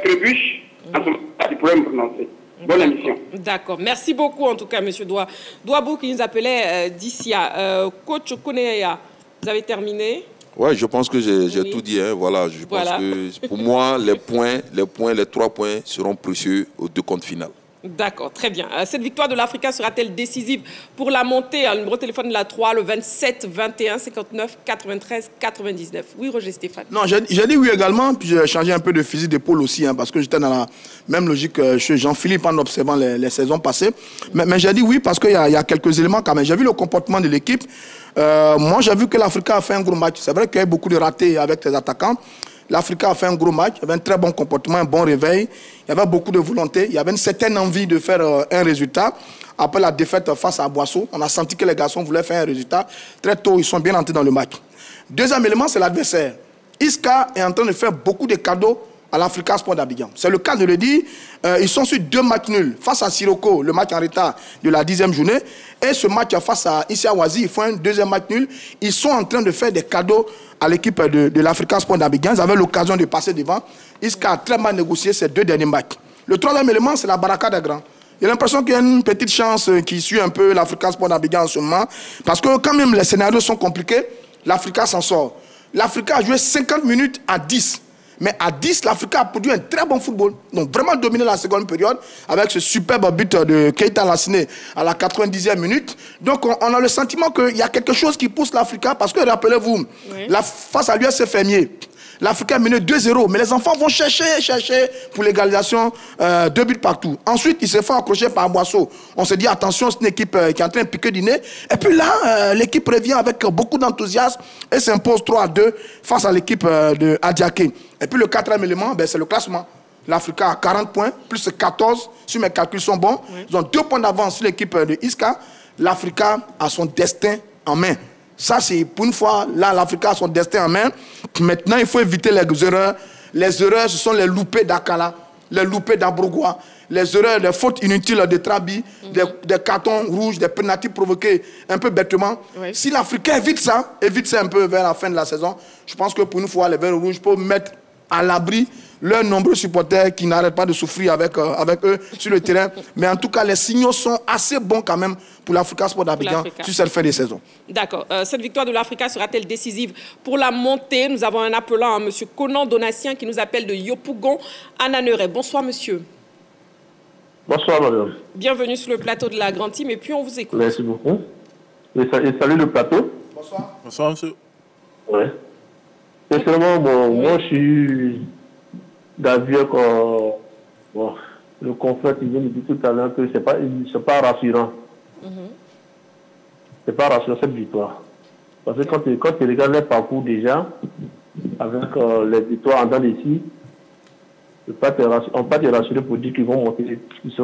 trébuche, en ce moment, il pourrait me prononcer. Bonne émission. D'accord. Merci beaucoup, en tout cas, M. Douabou, qui nous appelait d'Issia. Coach Koneya, vous avez terminé? Oui, je pense que j'ai tout dit. Hein. Voilà, je pense que pour moi, les 3 points seront précieux aux 2 comptes finales. D'accord, très bien. Cette victoire de l'Africa sera-t-elle décisive pour la montée? Le numéro de téléphone de la 3, le 27 21 59 93 99. Oui, Roger Stéphane. Non, j'ai dit oui également, puis j'ai changé un peu de fusil d'épaule aussi, hein, parce que j'étais dans la même logique que Jean-Philippe en observant les saisons passées. Mais j'ai dit oui parce qu'il y a quelques éléments quand même. J'ai vu le comportement de l'équipe. Moi, j'ai vu que l'Africa a fait un gros match. C'est vrai qu'il y a eu beaucoup de ratés avec les attaquants. L'Africa a fait un gros match, il y avait un très bon comportement, un bon réveil, il y avait beaucoup de volonté, il y avait une certaine envie de faire un résultat. Après la défaite face à Boisseau, on a senti que les garçons voulaient faire un résultat. Très tôt, ils sont bien entrés dans le match. Deuxième élément, c'est l'adversaire. Isca est en train de faire beaucoup de cadeaux à l'Africa Sport d'Abidjan. C'est le cas de le dire. Ils sont sur 2 matchs nuls. Face à Siroko, le match en retard de la 10e journée. Et ce match face à Issa Wazi, ils font un 2e match nul. Ils sont en train de faire des cadeaux à l'équipe de l'Africa Sport d'Abidjan. Ils avaient l'occasion de passer devant. Isca a très mal négocié ces 2 derniers matchs. Le 3e élément, c'est la baraka des grands. Il y a l'impression qu'il y a une petite chance qui suit un peu l'Africa Sport d'Abidjan en ce moment. Parce que quand même les scénarios sont compliqués, l'Africa s'en sort. L'Africa a joué 50 minutes à 10. Mais à 10, l'Africa a produit un très bon football. Donc vraiment dominé la seconde période avec ce superbe but de Keita Lassiné à la 90e minute. Donc on a le sentiment qu'il y a quelque chose qui pousse l'Africa parce que rappelez-vous, face à l'US Fermier, l'Africa menait 2-0, mais les enfants vont chercher pour l'égalisation, 2 buts partout. Ensuite, ils se font accrocher par Boisseau. On se dit, attention, c'est une équipe qui est en train de piquer du nez. Et puis là, l'équipe revient avec beaucoup d'enthousiasme et s'impose 3-2 face à l'équipe de Adiaké. Et puis le quatrième élément, c'est le classement. L'Africa a 40 points, plus 14, si mes calculs sont bons. Ils ont 2 points d'avance sur l'équipe de Isca. L'Africa a son destin en main. Ça, c'est pour une fois, là, l'Africa a son destin en main. Maintenant, il faut éviter les erreurs. Les erreurs, ce sont les loupés d'Akala, les loupés d'Abrogois, les erreurs, les fautes inutiles de Trabi, des cartons rouges, des pénaltys provoqués un peu bêtement. Si l'Africain évite ça un peu vers la fin de la saison, je pense que pour une fois, les Verts rouges peuvent mettre à l'abri leurs nombreux supporters qui n'arrêtent pas de souffrir avec eux sur le terrain. Mais en tout cas, les signaux sont assez bons quand même pour l'Africa Sport d'Abidjan sur cette fin de saison. D'accord. Cette victoire de l'Africa sera-t-elle décisive pour la montée? Nous avons un appelant, M. Conan Donatien, qui nous appelle de Yopougon à Naneret. Bonsoir, monsieur. Bonsoir, madame. Bienvenue sur le plateau de la Grande Team, et puis on vous écoute. Merci beaucoup. Et salut le plateau. Bonsoir. Bonsoir, monsieur. Oui. Sincèrement, moi, je suis d'avis que le confrère qui vient de dire tout à l'heure que ce n'est pas rassurant. C'est pas rassurant cette victoire. Parce que quand tu regardes les parcours déjà, avec les victoires en dents d'ici, on ne peut pas te rassurer pour dire qu'ils vont monter. Ils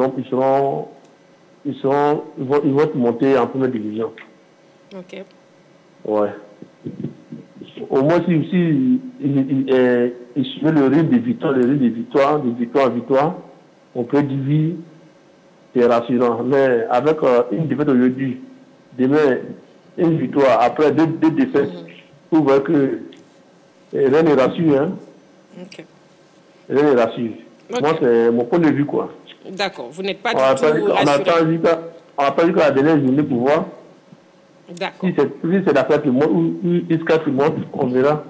vont monter en première division. Ok. Ouais. Au moins, si il suivait le rythme des victoires, de victoire en victoire, on peut dire oui, c'est rassurant. Mais avec une défaite aujourd'hui, demain, une victoire, après deux défaites, vous voyez que rien n'est rassuré. Hein? Okay. Rien n'est rassuré. Okay. Moi, c'est mon point de vue, quoi. D'accord. Vous n'êtes pas du tout rassuré. On n'a pas vu qu'à la dernière journée pour voir. D'accord. Si c'est la fête du monde ou Isca qui monte, on verra.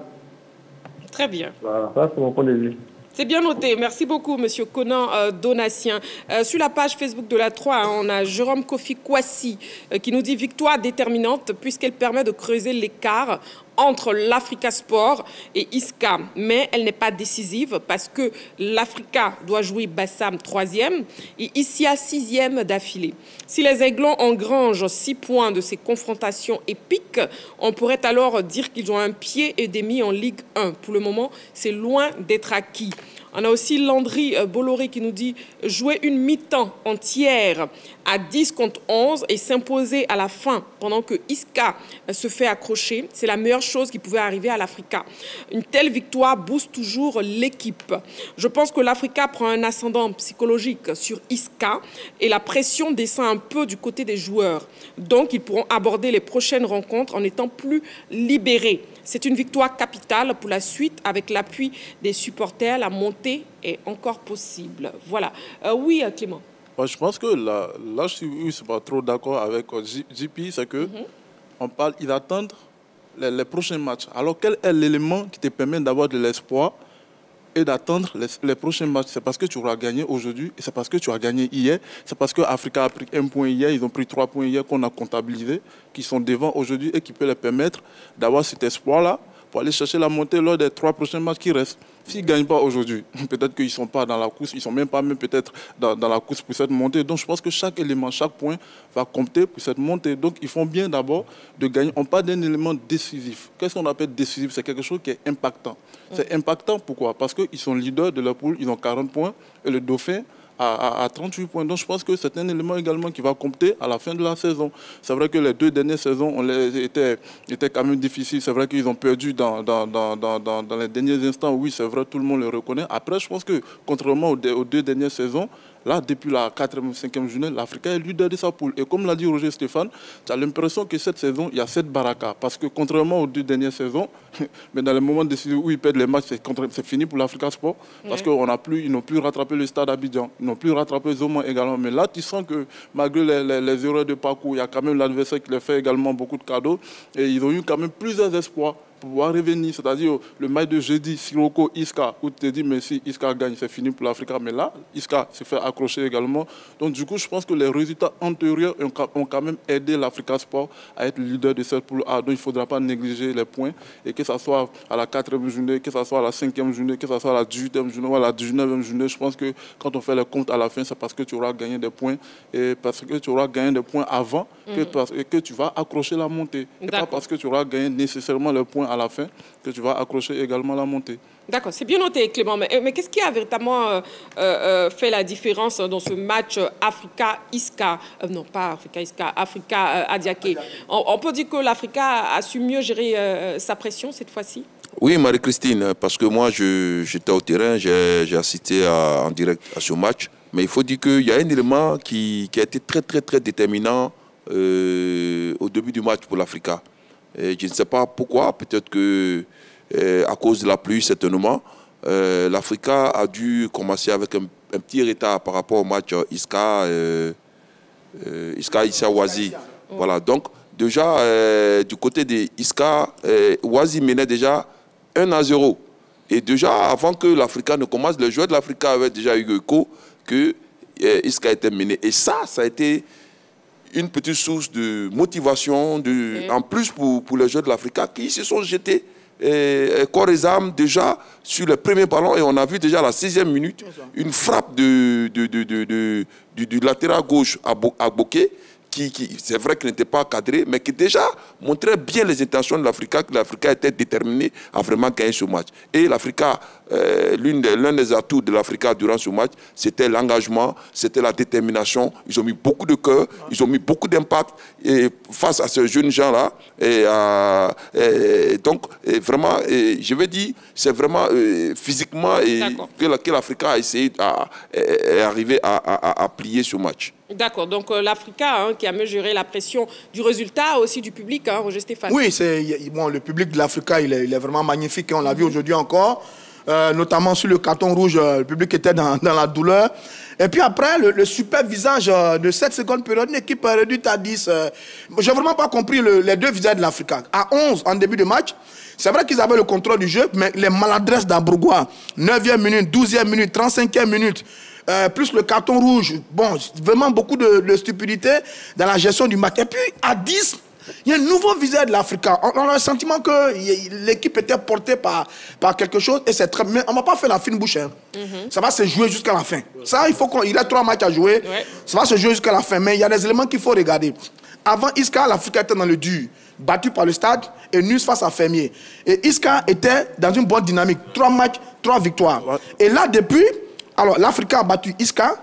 Très bien. Voilà, ça c'est mon point de vue. C'est bien noté. Merci beaucoup, Monsieur Conan Donatien. Sur la page Facebook de la 3, on a Jérôme Kofi Kwasi qui nous dit victoire déterminante puisqu'elle permet de creuser l'écart entre l'Africa Sport et Isca. Mais elle n'est pas décisive parce que l'Africa doit jouer Bassam 3e et Issia 6e d'affilée. Si les Aiglons engrangent 6 points de ces confrontations épiques, on pourrait alors dire qu'ils ont un pied et demi en Ligue 1. Pour le moment, c'est loin d'être acquis. On a aussi Landry Bolloré qui nous dit jouer une mi-temps entière à 10 contre 11 et s'imposer à la fin pendant que Isca se fait accrocher. C'est la meilleure chose qui pouvait arriver à l'Africa. Une telle victoire booste toujours l'équipe. Je pense que l'Africa prend un ascendant psychologique sur Isca et la pression descend un peu du côté des joueurs. Donc, ils pourront aborder les prochaines rencontres en étant plus libérés. C'est une victoire capitale pour la suite avec l'appui des supporters. La montée est encore possible. Voilà. Oui, Clément. Je pense que là je suis pas trop d'accord avec JP, c'est que on parle, ils attendent les prochains matchs. Alors quel est l'élément qui te permet d'avoir de l'espoir et d'attendre les prochains matchs? C'est parce que tu auras gagné aujourd'hui et c'est parce que tu as gagné hier. C'est parce que Africa a pris 1 point hier, ils ont pris 3 points hier qu'on a comptabilisé, qui sont devant aujourd'hui et qui peut leur permettre d'avoir cet espoir-là pour aller chercher la montée lors des 3 prochains matchs qui restent. S'ils ne gagnent pas aujourd'hui, peut-être qu'ils ne sont pas dans la course, ils ne sont même pas peut-être dans la course pour cette montée. Donc je pense que chaque élément, chaque point va compter pour cette montée. Donc ils font bien d'abord de gagner. On parle d'un élément décisif. Qu'est-ce qu'on appelle décisif? C'est quelque chose qui est impactant. C'est impactant pourquoi? Parce qu'ils sont leaders de leur poule, ils ont 40 points et le Dauphin à 38 points. Donc je pense que c'est un élément également qui va compter à la fin de la saison. C'est vrai que les 2 dernières saisons étaient quand même difficiles. C'est vrai qu'ils ont perdu dans les derniers instants. Oui, c'est vrai, tout le monde le reconnaît. Après, je pense que contrairement aux 2 dernières saisons, là, depuis la 4e, 5e journée, l'Africa est leader de sa poule. Et comme l'a dit Roger Stéphane, tu as l'impression que cette saison, il y a 7 barakas. Parce que contrairement aux 2 dernières saisons, mais dans les moments décisifs où ils perdent les matchs, c'est fini pour l'Africa Sport. Parce qu'ils n'ont plus rattrapé le stade Abidjan. Ils n'ont plus rattrapé Zoma également. Mais là, tu sens que malgré les erreurs de parcours, il y a quand même l'adversaire qui leur fait également beaucoup de cadeaux. Et ils ont eu quand même plusieurs espoirs pouvoir revenir. C'est-à-dire le match de jeudi, Sirocco, Isca, où tu te dis, mais si Isca gagne, c'est fini pour l'Africa. Mais là, Isca se fait accrocher également. Donc du coup, je pense que les résultats antérieurs ont quand même aidé l'Africa Sport à être leader de cette poule A. Donc il ne faudra pas négliger les points. Et que ce soit à la 4e journée, que ce soit à la 5e journée, que ce soit à la 18e journée ou à la 19e journée, je pense que quand on fait les comptes à la fin, c'est parce que tu auras gagné des points et parce que tu auras gagné des points avant que tu vas accrocher la montée. Et pas parce que tu auras gagné nécessairement les points à la fin que tu vas accrocher également la montée. D'accord, c'est bien noté, Clément. Mais qu'est-ce qui a véritablement fait la différence dans ce match Africa-Isca non, pas Africa-Isca, Africa-Adiaké. On peut dire que l'Africa a su mieux gérer sa pression cette fois-ci? Oui, Marie-Christine, parce que moi, j'étais au terrain, j'ai assisté en direct à ce match. Mais il faut dire qu'il y a un élément qui a été très, très, très déterminant au début du match pour l'Africa. Je ne sais pas pourquoi, peut-être que à cause de la pluie, certainement, l'Africa a dû commencer avec un petit retard par rapport au match Isca-Wazi. Voilà, donc déjà, du côté de Isca, Wazi menait déjà 1-0. Et déjà, avant que l'Africa ne commence, les joueurs de l'Africa avaient déjà eu écho que Isca était mené. Et ça a été une petite source de motivation, en plus pour les joueurs de l'Africa qui se sont jetés corps et âme déjà sur le premier ballon. Et on a vu déjà à la 6e minute une frappe du latéral gauche à Bokeh, qui c'est vrai qu'il n'était pas cadré, mais qui déjà montrait bien les intentions de l'Africa, que l'Africa était déterminée à vraiment gagner ce match. Et l'Africa, l'un des atouts de l'Africa durant ce match, c'était l'engagement, c'était la détermination. Ils ont mis beaucoup de cœur, ils ont mis beaucoup d'impact face à ces jeunes gens-là. Et donc, vraiment, je veux dire, c'est vraiment physiquement que l'Africa a essayé d'arriver à plier ce match. D'accord, donc l'Africa qui a mesuré la pression du résultat, aussi du public, Roger Stéphane. Oui, le public de l'Africa, il est vraiment magnifique, on l'a vu aujourd'hui encore, notamment sur le carton rouge, le public était dans la douleur. Et puis après, le super visage de cette seconde période, une équipe réduite à 10. J'ai vraiment pas compris les deux visages de l'Africa. À 11 en début de match, c'est vrai qu'ils avaient le contrôle du jeu, mais les maladresses d'Ambrogois, 9e minute, 12e minute, 35e minute, plus le carton rouge, bon, vraiment beaucoup de stupidité dans la gestion du match. Et puis, à 10, il y a un nouveau visage de l'Africa. On a le sentiment que l'équipe était portée par quelque chose, et c'est très bien. On ne va pas faire la fine bouche. Ça va se jouer jusqu'à la fin. Ça, il a 3 matchs à jouer. Ça va se jouer jusqu'à la fin. Mais il y a des éléments qu'il faut regarder. Avant Isca, l'Africa était dans le dur, battu par le Stade et nul face à Fermier. Et Isca était dans une bonne dynamique. 3 matchs, 3 victoires. Et là, depuis... Alors, l'Africa a battu Isca,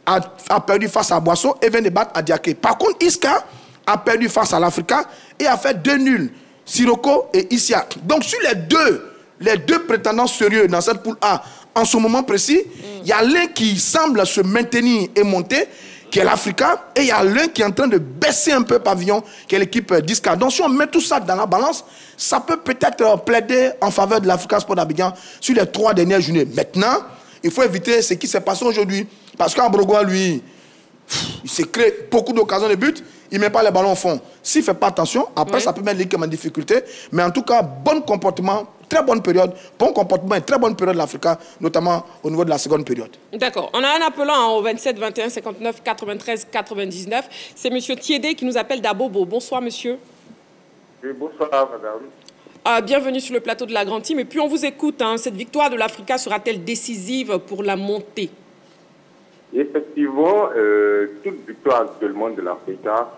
a perdu face à Boisseau et vient de battre Adiaké. Par contre, Isca a perdu face à l'Africa et a fait 2 nuls, Sirocco et Isiaq. Donc, sur les deux prétendants sérieux dans cette poule A, en ce moment précis, il y a l'un qui semble se maintenir et monter, qui est l'Africa, et il y a l'un qui est en train de baisser un peu pavillon, qui est l'équipe d'Isca. Donc, si on met tout ça dans la balance, ça peut peut-être plaider en faveur de l'Africa Sport d'Abidjan sur les 3 dernières journées. Maintenant, il faut éviter ce qui s'est passé aujourd'hui. Parce qu'Ambrogois, lui, il s'est créé beaucoup d'occasions de but, il ne met pas les ballons au fond. S'il ne fait pas attention, après, ça peut mettre l'équipe en difficulté. Mais en tout cas, bon comportement, très bonne période, bon comportement et très bonne période de l'Africa, notamment au niveau de la seconde période. D'accord. On a un appelant au 27 21 59 93 99. C'est M. Thiédé qui nous appelle d'Abobo. Bonsoir, monsieur. Oui, bonsoir, madame. Bienvenue sur le plateau de la Grande Team. Et puis on vous écoute, cette victoire de l'Africa sera-t-elle décisive pour la montée? Effectivement, toute victoire actuellement de l'Africa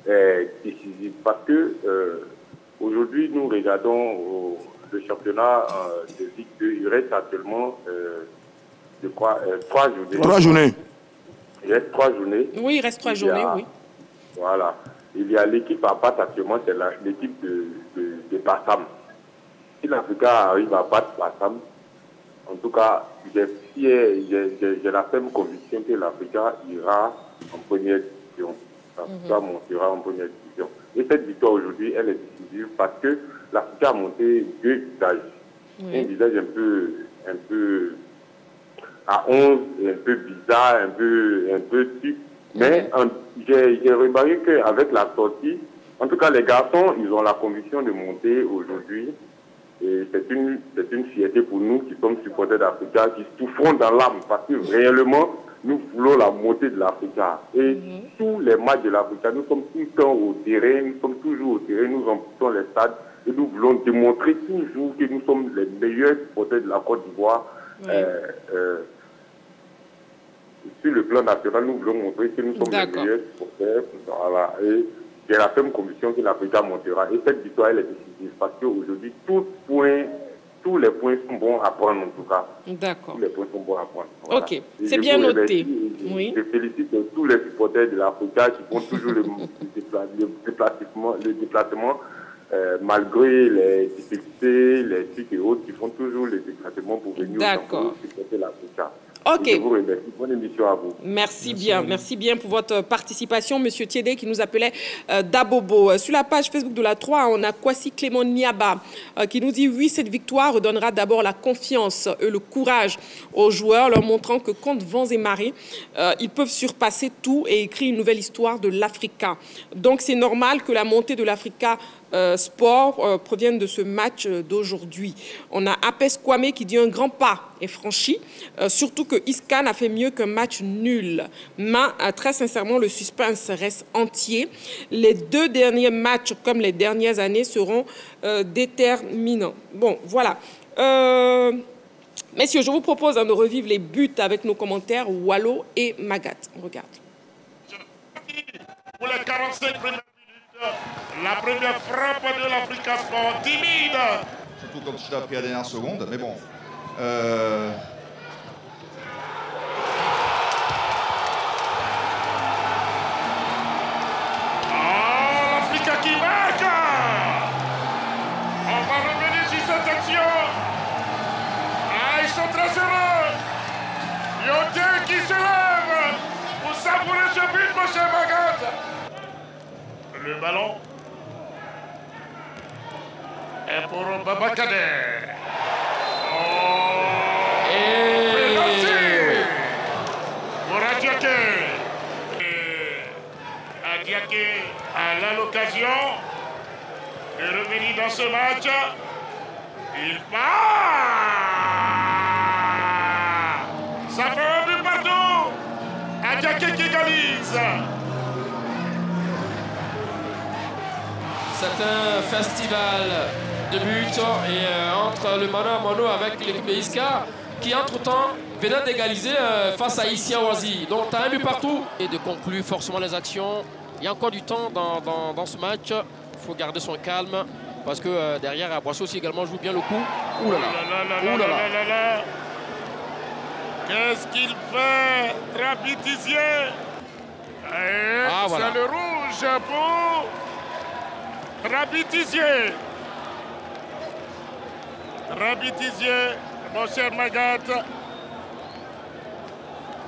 est décisive parce que aujourd'hui nous regardons le championnat de Ligue 2. Il reste actuellement, je crois, 3 journées. 3 journées. Il reste 3 journées. Oui, il reste 3 journées, oui. Voilà. Il y a l'équipe à battre actuellement, c'est l'équipe de Bassam. Si l'Africa arrive à battre Bassam, en tout cas, j'ai la ferme conviction que l'Africa ira en première division. L'Africa montera en première division. Et cette victoire aujourd'hui, elle est décisive parce que l'Africa a monté 2 visages. Un visage un peu à 11, un peu bizarre, un peu truc. Mais j'ai remarqué qu'avec la sortie En tout cas, les garçons, ils ont la conviction de monter aujourd'hui. Et c'est une fierté pour nous qui sommes supporters d'Africa, qui souffrons dans l'âme, parce que réellement, nous voulons la montée de l'Africa. Et tous les matchs de l'Africa, nous sommes tout le temps au terrain, nous sommes toujours au terrain, nous emportons les stades, et nous voulons démontrer toujours que nous sommes les meilleurs supporters de la Côte d'Ivoire. Sur le plan national, nous voulons montrer que nous sommes les meilleurs supporters. Voilà. Et j'ai la ferme conviction que l'Africa montera. Et cette victoire, elle est décisive, parce qu'aujourd'hui, tous les points sont bons à prendre, en tout cas. D'accord. Tous les points sont bons à prendre. Voilà. Ok, c'est bien noté. Je félicite tous les supporters de l'Africa qui font toujours le déplacement malgré les difficultés, les trucs et autres, qui font toujours les déplacements pour venir supporter l'Africa. Ok. Je vous remercie. Bonne émission à vous. Merci bien pour votre participation, Monsieur Thiédé, qui nous appelait Dabobo. Sur la page Facebook de la 3, on a Kwasi Clément Niaba qui nous dit oui, cette victoire redonnera d'abord la confiance et le courage aux joueurs, leur montrant que contre vents et marées, ils peuvent surpasser tout et écrire une nouvelle histoire de l'Africa. Donc c'est normal que la montée de l'Africa Sport proviennent de ce match d'aujourd'hui. On a Apes Kwame qui dit un grand pas est franchi, surtout que Iscan a fait mieux qu'un match nul. Mais très sincèrement, le suspense reste entier. Les 2 derniers matchs, comme les dernières années, seront déterminants. Bon, voilà. Messieurs, je vous propose de revivre les buts avec nos commentaires Wallo et Magat. On regarde. Pour les 45 premières minutes, la première frappe de l'Africa Sport, timide. Surtout quand tu l'as pris à la dernière seconde, mais bon. L'Africa qui marque. On va revenir sur cette action. Ils sont très heureux. Yoté qui se lève pour savourer ce but, mon cher Magat. Le ballon est pour Babakader. Pour Adiaké. Adiaké a l'occasion de revenir dans ce match. Il part. Ça fait un but partout. Adiaké qui égalise. C'est un festival de buts et entre le mano à mano avec l'équipe de Isca qui entre-temps venait d'égaliser face à Isia Oazi. Donc tu as un but partout. Et de conclure forcément les actions. Il y a encore du temps dans ce match. Il faut garder son calme parce que derrière, Aboissé aussi également joue bien le coup. Ouh là là. Ouh là là. Qu'est-ce qu'il fait? Trabitizier. Voilà. C'est le rouge pour Trabitizier. Trabitizier, mon cher Magat.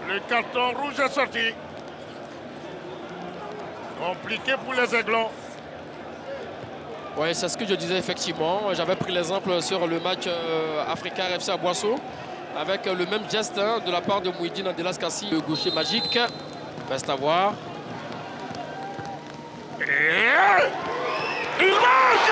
Le carton rouge est sorti. Compliqué pour les Aiglons. Oui, c'est ce que je disais effectivement. J'avais pris l'exemple sur le match Africa RFC à Boisseau avec le même geste de la part de Mouhidine Adelas Kassi, le gaucher magique. Reste à voir. Il marque!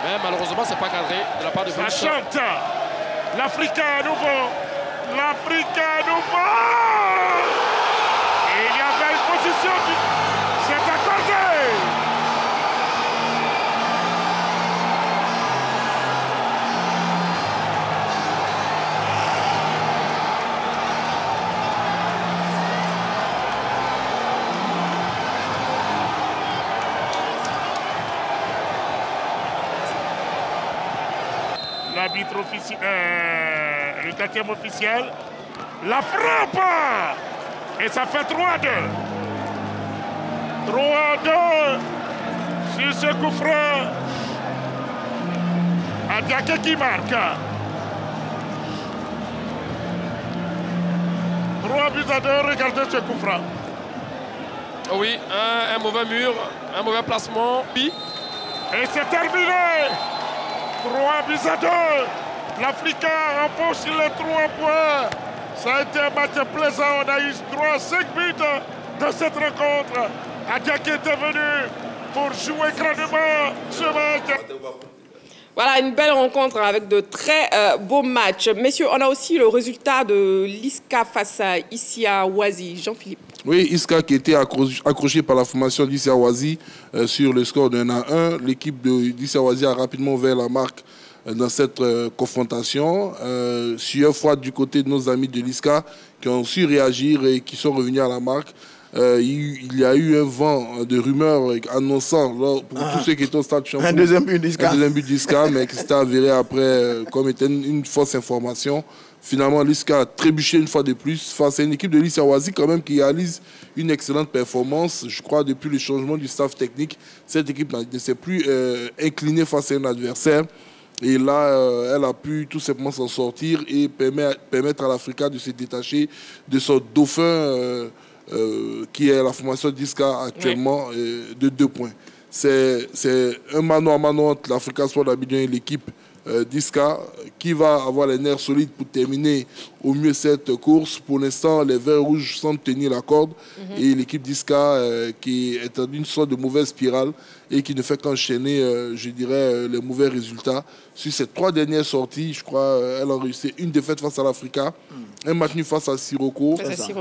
Mais malheureusement, c'est pas cadré de la part de Ça Félix. chante. L'Africa à nouveau. L'Africa à nouveau. Et il y avait une position qui s'est accordée. L'arbitre officiel, le 4e officiel, la frappe. Et ça fait 3-2. 3-2 sur ce coup franc. Adiaké qui marque. 3-2, regardez ce coup franc. Oui, un mauvais mur, un mauvais placement. Et c'est terminé. 3-2. L'Africain empoche les 3 points. Ça a été un match plaisant. On a eu 5 buts dans cette rencontre. Adiaké était venu pour jouer grandement ce match. Voilà, une belle rencontre avec de très beaux matchs. Messieurs, on a aussi le résultat de l'ISCA face à Issia Wazi. Jean-Philippe. Oui, Isca qui était accroché par la formation d'Issia Wazi sur le score de 1-1. L'équipe d'Issia Wazi a rapidement ouvert la marque dans cette confrontation. Sueur froide du côté de nos amis de l'ISCA qui ont su réagir et qui sont revenus à la marque. Il y a eu un vent de rumeurs annonçant, pour tous ceux qui étaient au stade Champoux, un deuxième but d'Isca, mais qui s'était avéré après comme étant une fausse information. Finalement, l'ISCA a trébuché une fois de plus face à une équipe de l'Issia Wazi quand même qui réalise une excellente performance. Je crois depuis le changement du staff technique, cette équipe ne s'est plus inclinée face à un adversaire. Et là, elle a pu tout simplement s'en sortir et permettre à l'Africa de se détacher de son dauphin qui est la formation d'ISCA actuellement de 2 points. C'est un mano à mano entre l'Africa Sport d'Abidjan et l'équipe d'ISCA qui va avoir les nerfs solides pour terminer au mieux cette course. Pour l'instant, les Verts Rouges semblent tenir la corde et l'équipe d'ISCA qui est dans une sorte de mauvaise spirale et qui ne fait qu'enchaîner, je dirais, les mauvais résultats. Sur ces 3 dernières sorties, je crois, elle a réussi une défaite face à l'Africa, un match nul face à Sirocco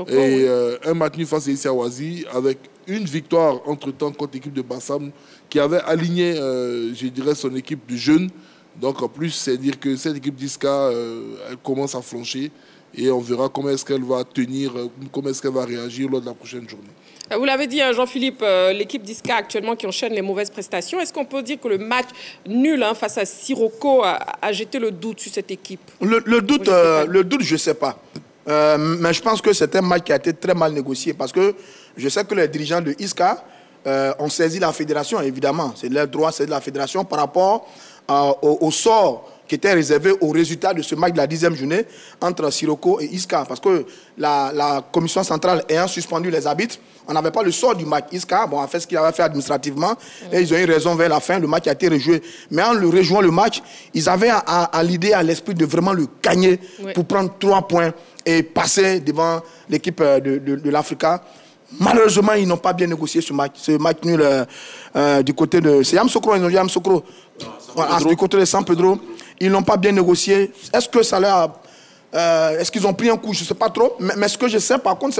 et un match nul face à Issia Wazi avec une victoire entre-temps contre l'équipe de Bassam qui avait aligné, je dirais, son équipe de jeunes. Donc en plus, c'est dire que cette équipe d'ISCA, elle commence à flancher et on verra comment est-ce qu'elle va tenir, comment est-ce qu'elle va réagir lors de la prochaine journée. Vous l'avez dit, Jean-Philippe, l'équipe d'ISCA actuellement qui enchaîne les mauvaises prestations. Est-ce qu'on peut dire que le match nul face à Sirocco a jeté le doute sur cette équipe? Le doute, je ne sais pas. Mais je pense que c'est un match qui a été très mal négocié parce que je sais que les dirigeants de ISCA ont saisi la fédération, évidemment. C'est leur droit, c'est de la fédération par rapport au sort qui était réservé au résultat de ce match de la 10e journée entre Sirocco et ISCA. Parce que la commission centrale ayant suspendu les arbitres, on n'avait pas le sort du match. ISCA a fait ce qu'il avait fait administrativement et ils ont eu raison vers la fin. Le match a été rejoué. Mais en le rejouant le match, ils avaient à l'idée, à l'esprit de vraiment le gagner pour prendre 3 points et passer devant l'équipe de l'Africa. Malheureusement, ils n'ont pas bien négocié ce match nul du côté de... C'est Yamoussoukro, ils ont dit Yamoussoukro. Du côté de San Pedro, ils n'ont pas bien négocié. Est-ce que ça leur a... est-ce qu'ils ont pris un coup? Je ne sais pas trop. Mais ce que je sais, par contre,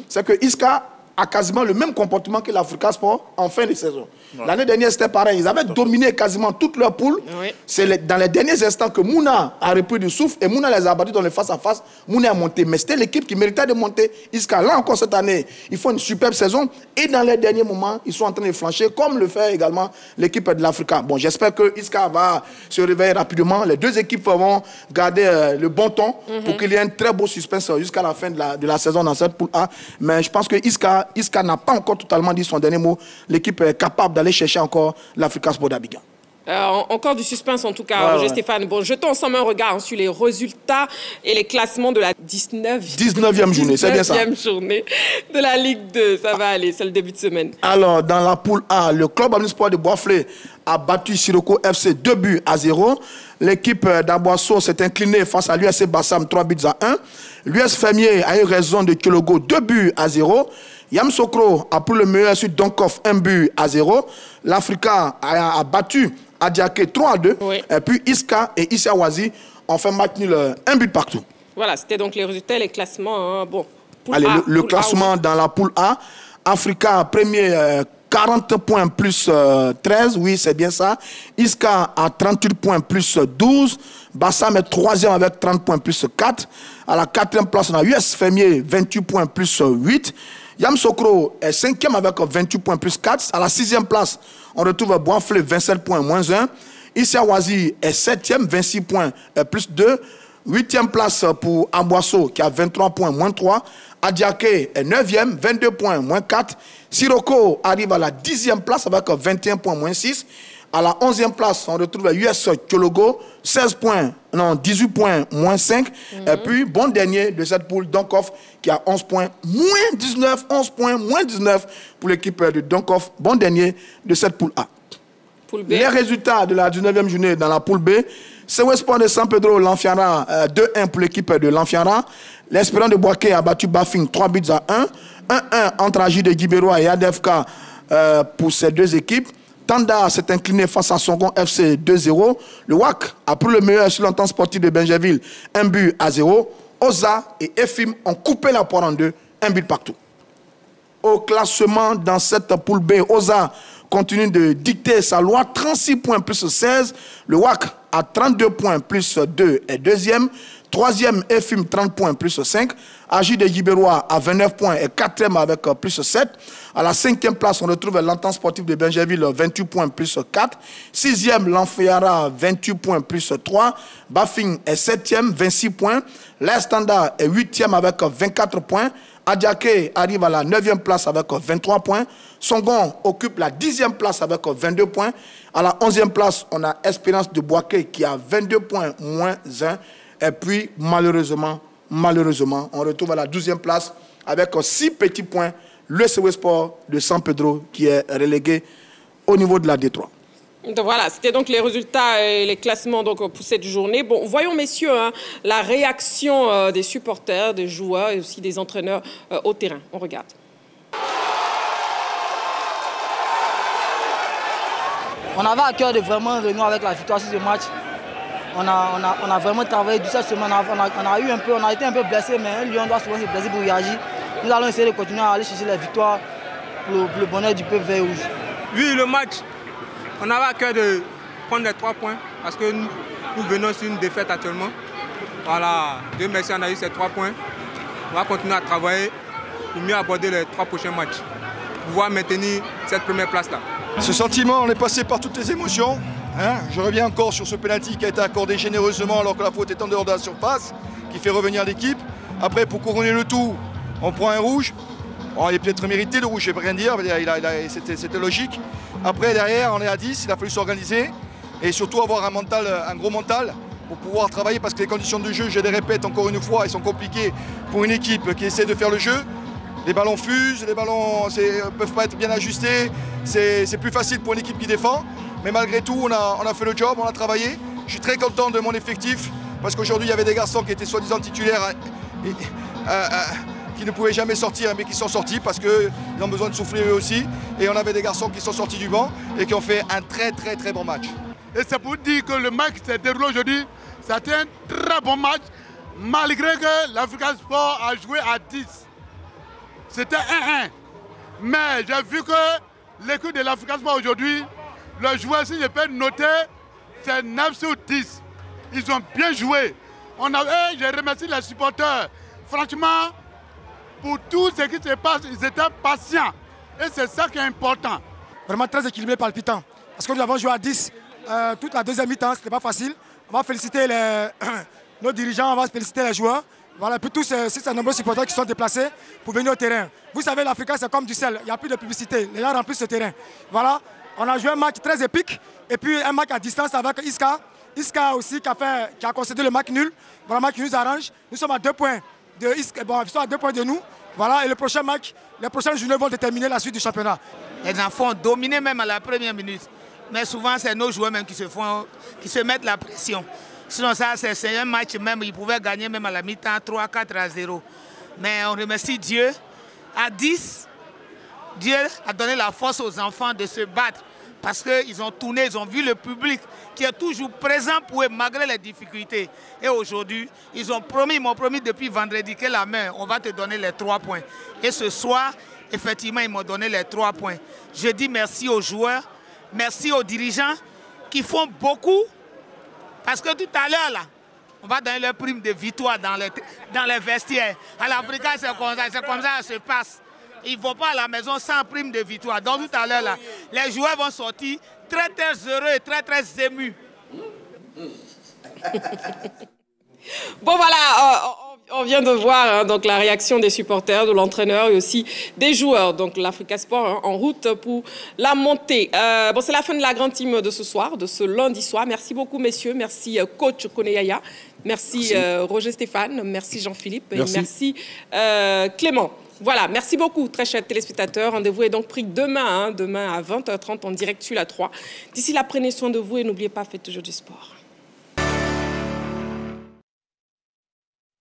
c'est que ISCA a quasiment le même comportement que l'Africa Sport en fin de saison. L'année dernière, c'était pareil. Ils avaient dominé quasiment toute leur poule. C'est dans les derniers instants que Mouna a repris du souffle et Mouna les a battus dans le face-à-face. Mouna a monté. Mais c'était l'équipe qui méritait de monter. ISCA, là encore cette année, ils font une superbe saison. Et dans les derniers moments, ils sont en train de flancher, comme le fait également l'équipe de l'Africa. Bon, j'espère que ISCA va se réveiller rapidement. Les deux équipes vont garder le bon ton pour qu'il y ait un très beau suspense jusqu'à la fin de la saison dans cette poule A. Mais je pense que ISCA n'a pas encore totalement dit son dernier mot. L'équipe est capable d'aller chercher encore l'Africa Sport d'Abidjan. Encore du suspense en tout cas, Roger Stéphane. Bon, jetons ensemble un regard sur les résultats et les classements de la 19e journée, c'est bien ça. 19e journée de la Ligue 2. Ça va aller, c'est le début de semaine. Alors, dans la poule A, le club omnisport de Boisflé a battu Sirocco FC 2-0. L'équipe d'Aboisseau s'est inclinée face à l'USC Bassam 3-1. L'US Fermier a eu raison de Kilogo 2-0. Yamoussoukro a pris le meilleur sur Donkoff 1-0. L'Africa a battu Adiaké 3-2. Et puis Isca et Issia Wazi ont fait match nul 1 but partout. Voilà, c'était donc les résultats et les classements. Hein. Bon, allez, le classement dans la poule A. Africa premier 40 points plus 13, oui c'est bien ça. Isca a 38 points plus 12. Bassam est 3e avec 30 points plus 4. À la 4e place, on a US Fermier 28 points plus 8. Yamoussoukro est 5e avec 28 points plus 4. À la 6e place, on retrouve Boisflé 27 points moins 1. Issia Wazi est 7e, 26 points plus 2. 8e place pour Aboisseau qui a 23 points moins 3. Adiaké est 9e, 22 points moins 4. Sirocco arrive à la 10e place avec 21 points moins 6. À la 11e place, on retrouve US Kiologo, 16 points, non, 18 points, moins 5. Et puis, bon dernier de cette poule, Donkoff, qui a 11 points, moins 19. 11 points, moins 19 pour l'équipe de Donkoff. Bon dernier de cette poule A. Poule B. Les résultats de la 19e journée dans la poule B. COS Sport de San Pedro, l'Anfiara, 2-1 pour l'équipe de l'Anfiara. L'Espérance de Boaké a battu Bafing 3-1. 1-1 entre Agi de Guibéroa et ADFK pour ces deux équipes. Tanda s'est incliné face à Songon FC 2-0. Le WAC a pris le meilleur sur l'entente sportive de Benjerville, 1-0. Oza et Efim ont coupé la poire en deux, 1 but partout. Au classement dans cette poule B, Oza continue de dicter sa loi, 36 points plus 16. Le WAC a 32 points plus 2 est deuxième. Troisième, Efim, 30 points plus 5. Agi de Guibéroa à 29 points et quatrième avec plus 7. À la cinquième place, on retrouve l'entente sportive de Benjerville, 28 points plus 4. Sixième, l'Anfiara, 28 points plus 3. Bafing est septième, 26 points. L'Estanda est huitième avec 24 points. Adiaké arrive à la 9e place avec 23 points. Songon occupe la 10e place avec 22 points. À la 11e place, on a Espérance de Boaké qui a 22 points moins 1. Et puis, malheureusement, on retrouve à la 12e place avec 6 petits points le COS Sport de San Pedro qui est relégué au niveau de la D3. Donc voilà, c'était donc les résultats et les classements donc, pour cette journée. Bon, voyons, messieurs, la réaction des supporters, des joueurs et aussi des entraîneurs au terrain. On regarde. On avait à cœur de vraiment renouer avec la victoire sur ce match. On a vraiment travaillé du cette semaine. On a été un peu blessé, mais un lion doit souvent se blesser pour réagir. Nous allons essayer de continuer à aller chercher la victoire pour le bonheur du peuple vert rouge. Oui, le match, on avait à cœur de prendre les 3 points parce que nous venons sur une défaite actuellement. Voilà, Dieu merci, on a eu ces 3 points. On va continuer à travailler pour mieux aborder les 3 prochains matchs, pour pouvoir maintenir cette première place-là. Ce sentiment, on est passé par toutes les émotions. Je reviens encore sur ce penalty qui a été accordé généreusement alors que la faute est en dehors de la surface, qui fait revenir l'équipe. Après, pour couronner le tout, on prend un rouge. Bon, il est peut-être mérité le rouge, je ne peux rien dire, c'était logique. Après, derrière, on est à 10, il a fallu s'organiser et surtout avoir un gros mental pour pouvoir travailler parce que les conditions de jeu, je les répète encore une fois, elles sont compliquées pour une équipe qui essaie de faire le jeu. Les ballons fusent, les ballons ne peuvent pas être bien ajustés, c'est plus facile pour une équipe qui défend. Mais malgré tout, on a fait le job, on a travaillé. Je suis très content de mon effectif parce qu'aujourd'hui, il y avait des garçons qui étaient soi-disant titulaires qui ne pouvaient jamais sortir, mais qui sont sortis parce qu'ils ont besoin de souffler eux aussi. Et on avait des garçons qui sont sortis du banc et qui ont fait un très bon match. Et c'est pour dire que le match s'est déroulé aujourd'hui. C'était un très bon match, malgré que l'Africa Sport a joué à 10. C'était 1-1. Mais j'ai vu que l'équipe de l'Africa Sport aujourd'hui, le joueur, si je peux noter, c'est 9 sur 10. Ils ont bien joué. Je remercie les supporters. Franchement, pour tout ce qui se passe, ils étaient patients. Et c'est ça qui est important. Vraiment très équilibré, palpitant. Parce que nous avons joué à 10 toute la deuxième mi-temps, ce n'était pas facile. On va féliciter nos dirigeants, on va féliciter les joueurs. Voilà, puis tous ces nombreux supporters qui sont déplacés pour venir au terrain. Vous savez, l'Africa, c'est comme du sel. Il n'y a plus de publicité. Les gens remplissent ce terrain. Voilà. On a joué un match très épique et puis un match à distance avec Iska. Iska aussi qui a concédé le match nul. Voilà, le match qui nous arrange. Nous sommes à 2 points de Iska. Bon, ils sont à 2 points de nous. Voilà, et le prochain match, les prochaines journées vont déterminer la suite du championnat. Les enfants ont dominé même à la première minute. Mais souvent, c'est nos joueurs même qui se mettent la pression. Sinon, ça, c'est un match même, ils pouvaient gagner même à la mi-temps 3-4-0. Mais on remercie Dieu. À 10, Dieu a donné la force aux enfants de se battre parce qu'ils ont tourné, ils ont vu le public qui est toujours présent pour eux malgré les difficultés. Et aujourd'hui, ils m'ont promis depuis vendredi que la main, on va te donner les 3 points. Et ce soir, effectivement, ils m'ont donné les 3 points. Je dis merci aux joueurs, merci aux dirigeants qui font beaucoup parce que tout à l'heure, là, on va donner leur prime de victoire dans les vestiaires. À l'Africa, c'est comme ça que ça se passe. Ils ne vont pas à la maison sans prime de victoire. Donc tout à l'heure, là, les joueurs vont sortir très heureux et très émus. Bon voilà, On vient de voir donc la réaction des supporters, de l'entraîneur et aussi des joueurs. Donc l'Africa Sport en route pour la montée. Bon, c'est la fin de la grande team de ce soir, de ce lundi soir. Merci beaucoup messieurs, merci coach Koneyaya, merci Roger Stéphane, merci Jean-Philippe et merci Clément. Voilà, merci beaucoup très chers téléspectateurs. Rendez-vous est donc pris demain, demain à 20h30 en direct sur la 3. D'ici là, prenez soin de vous et n'oubliez pas, faites toujours du sport.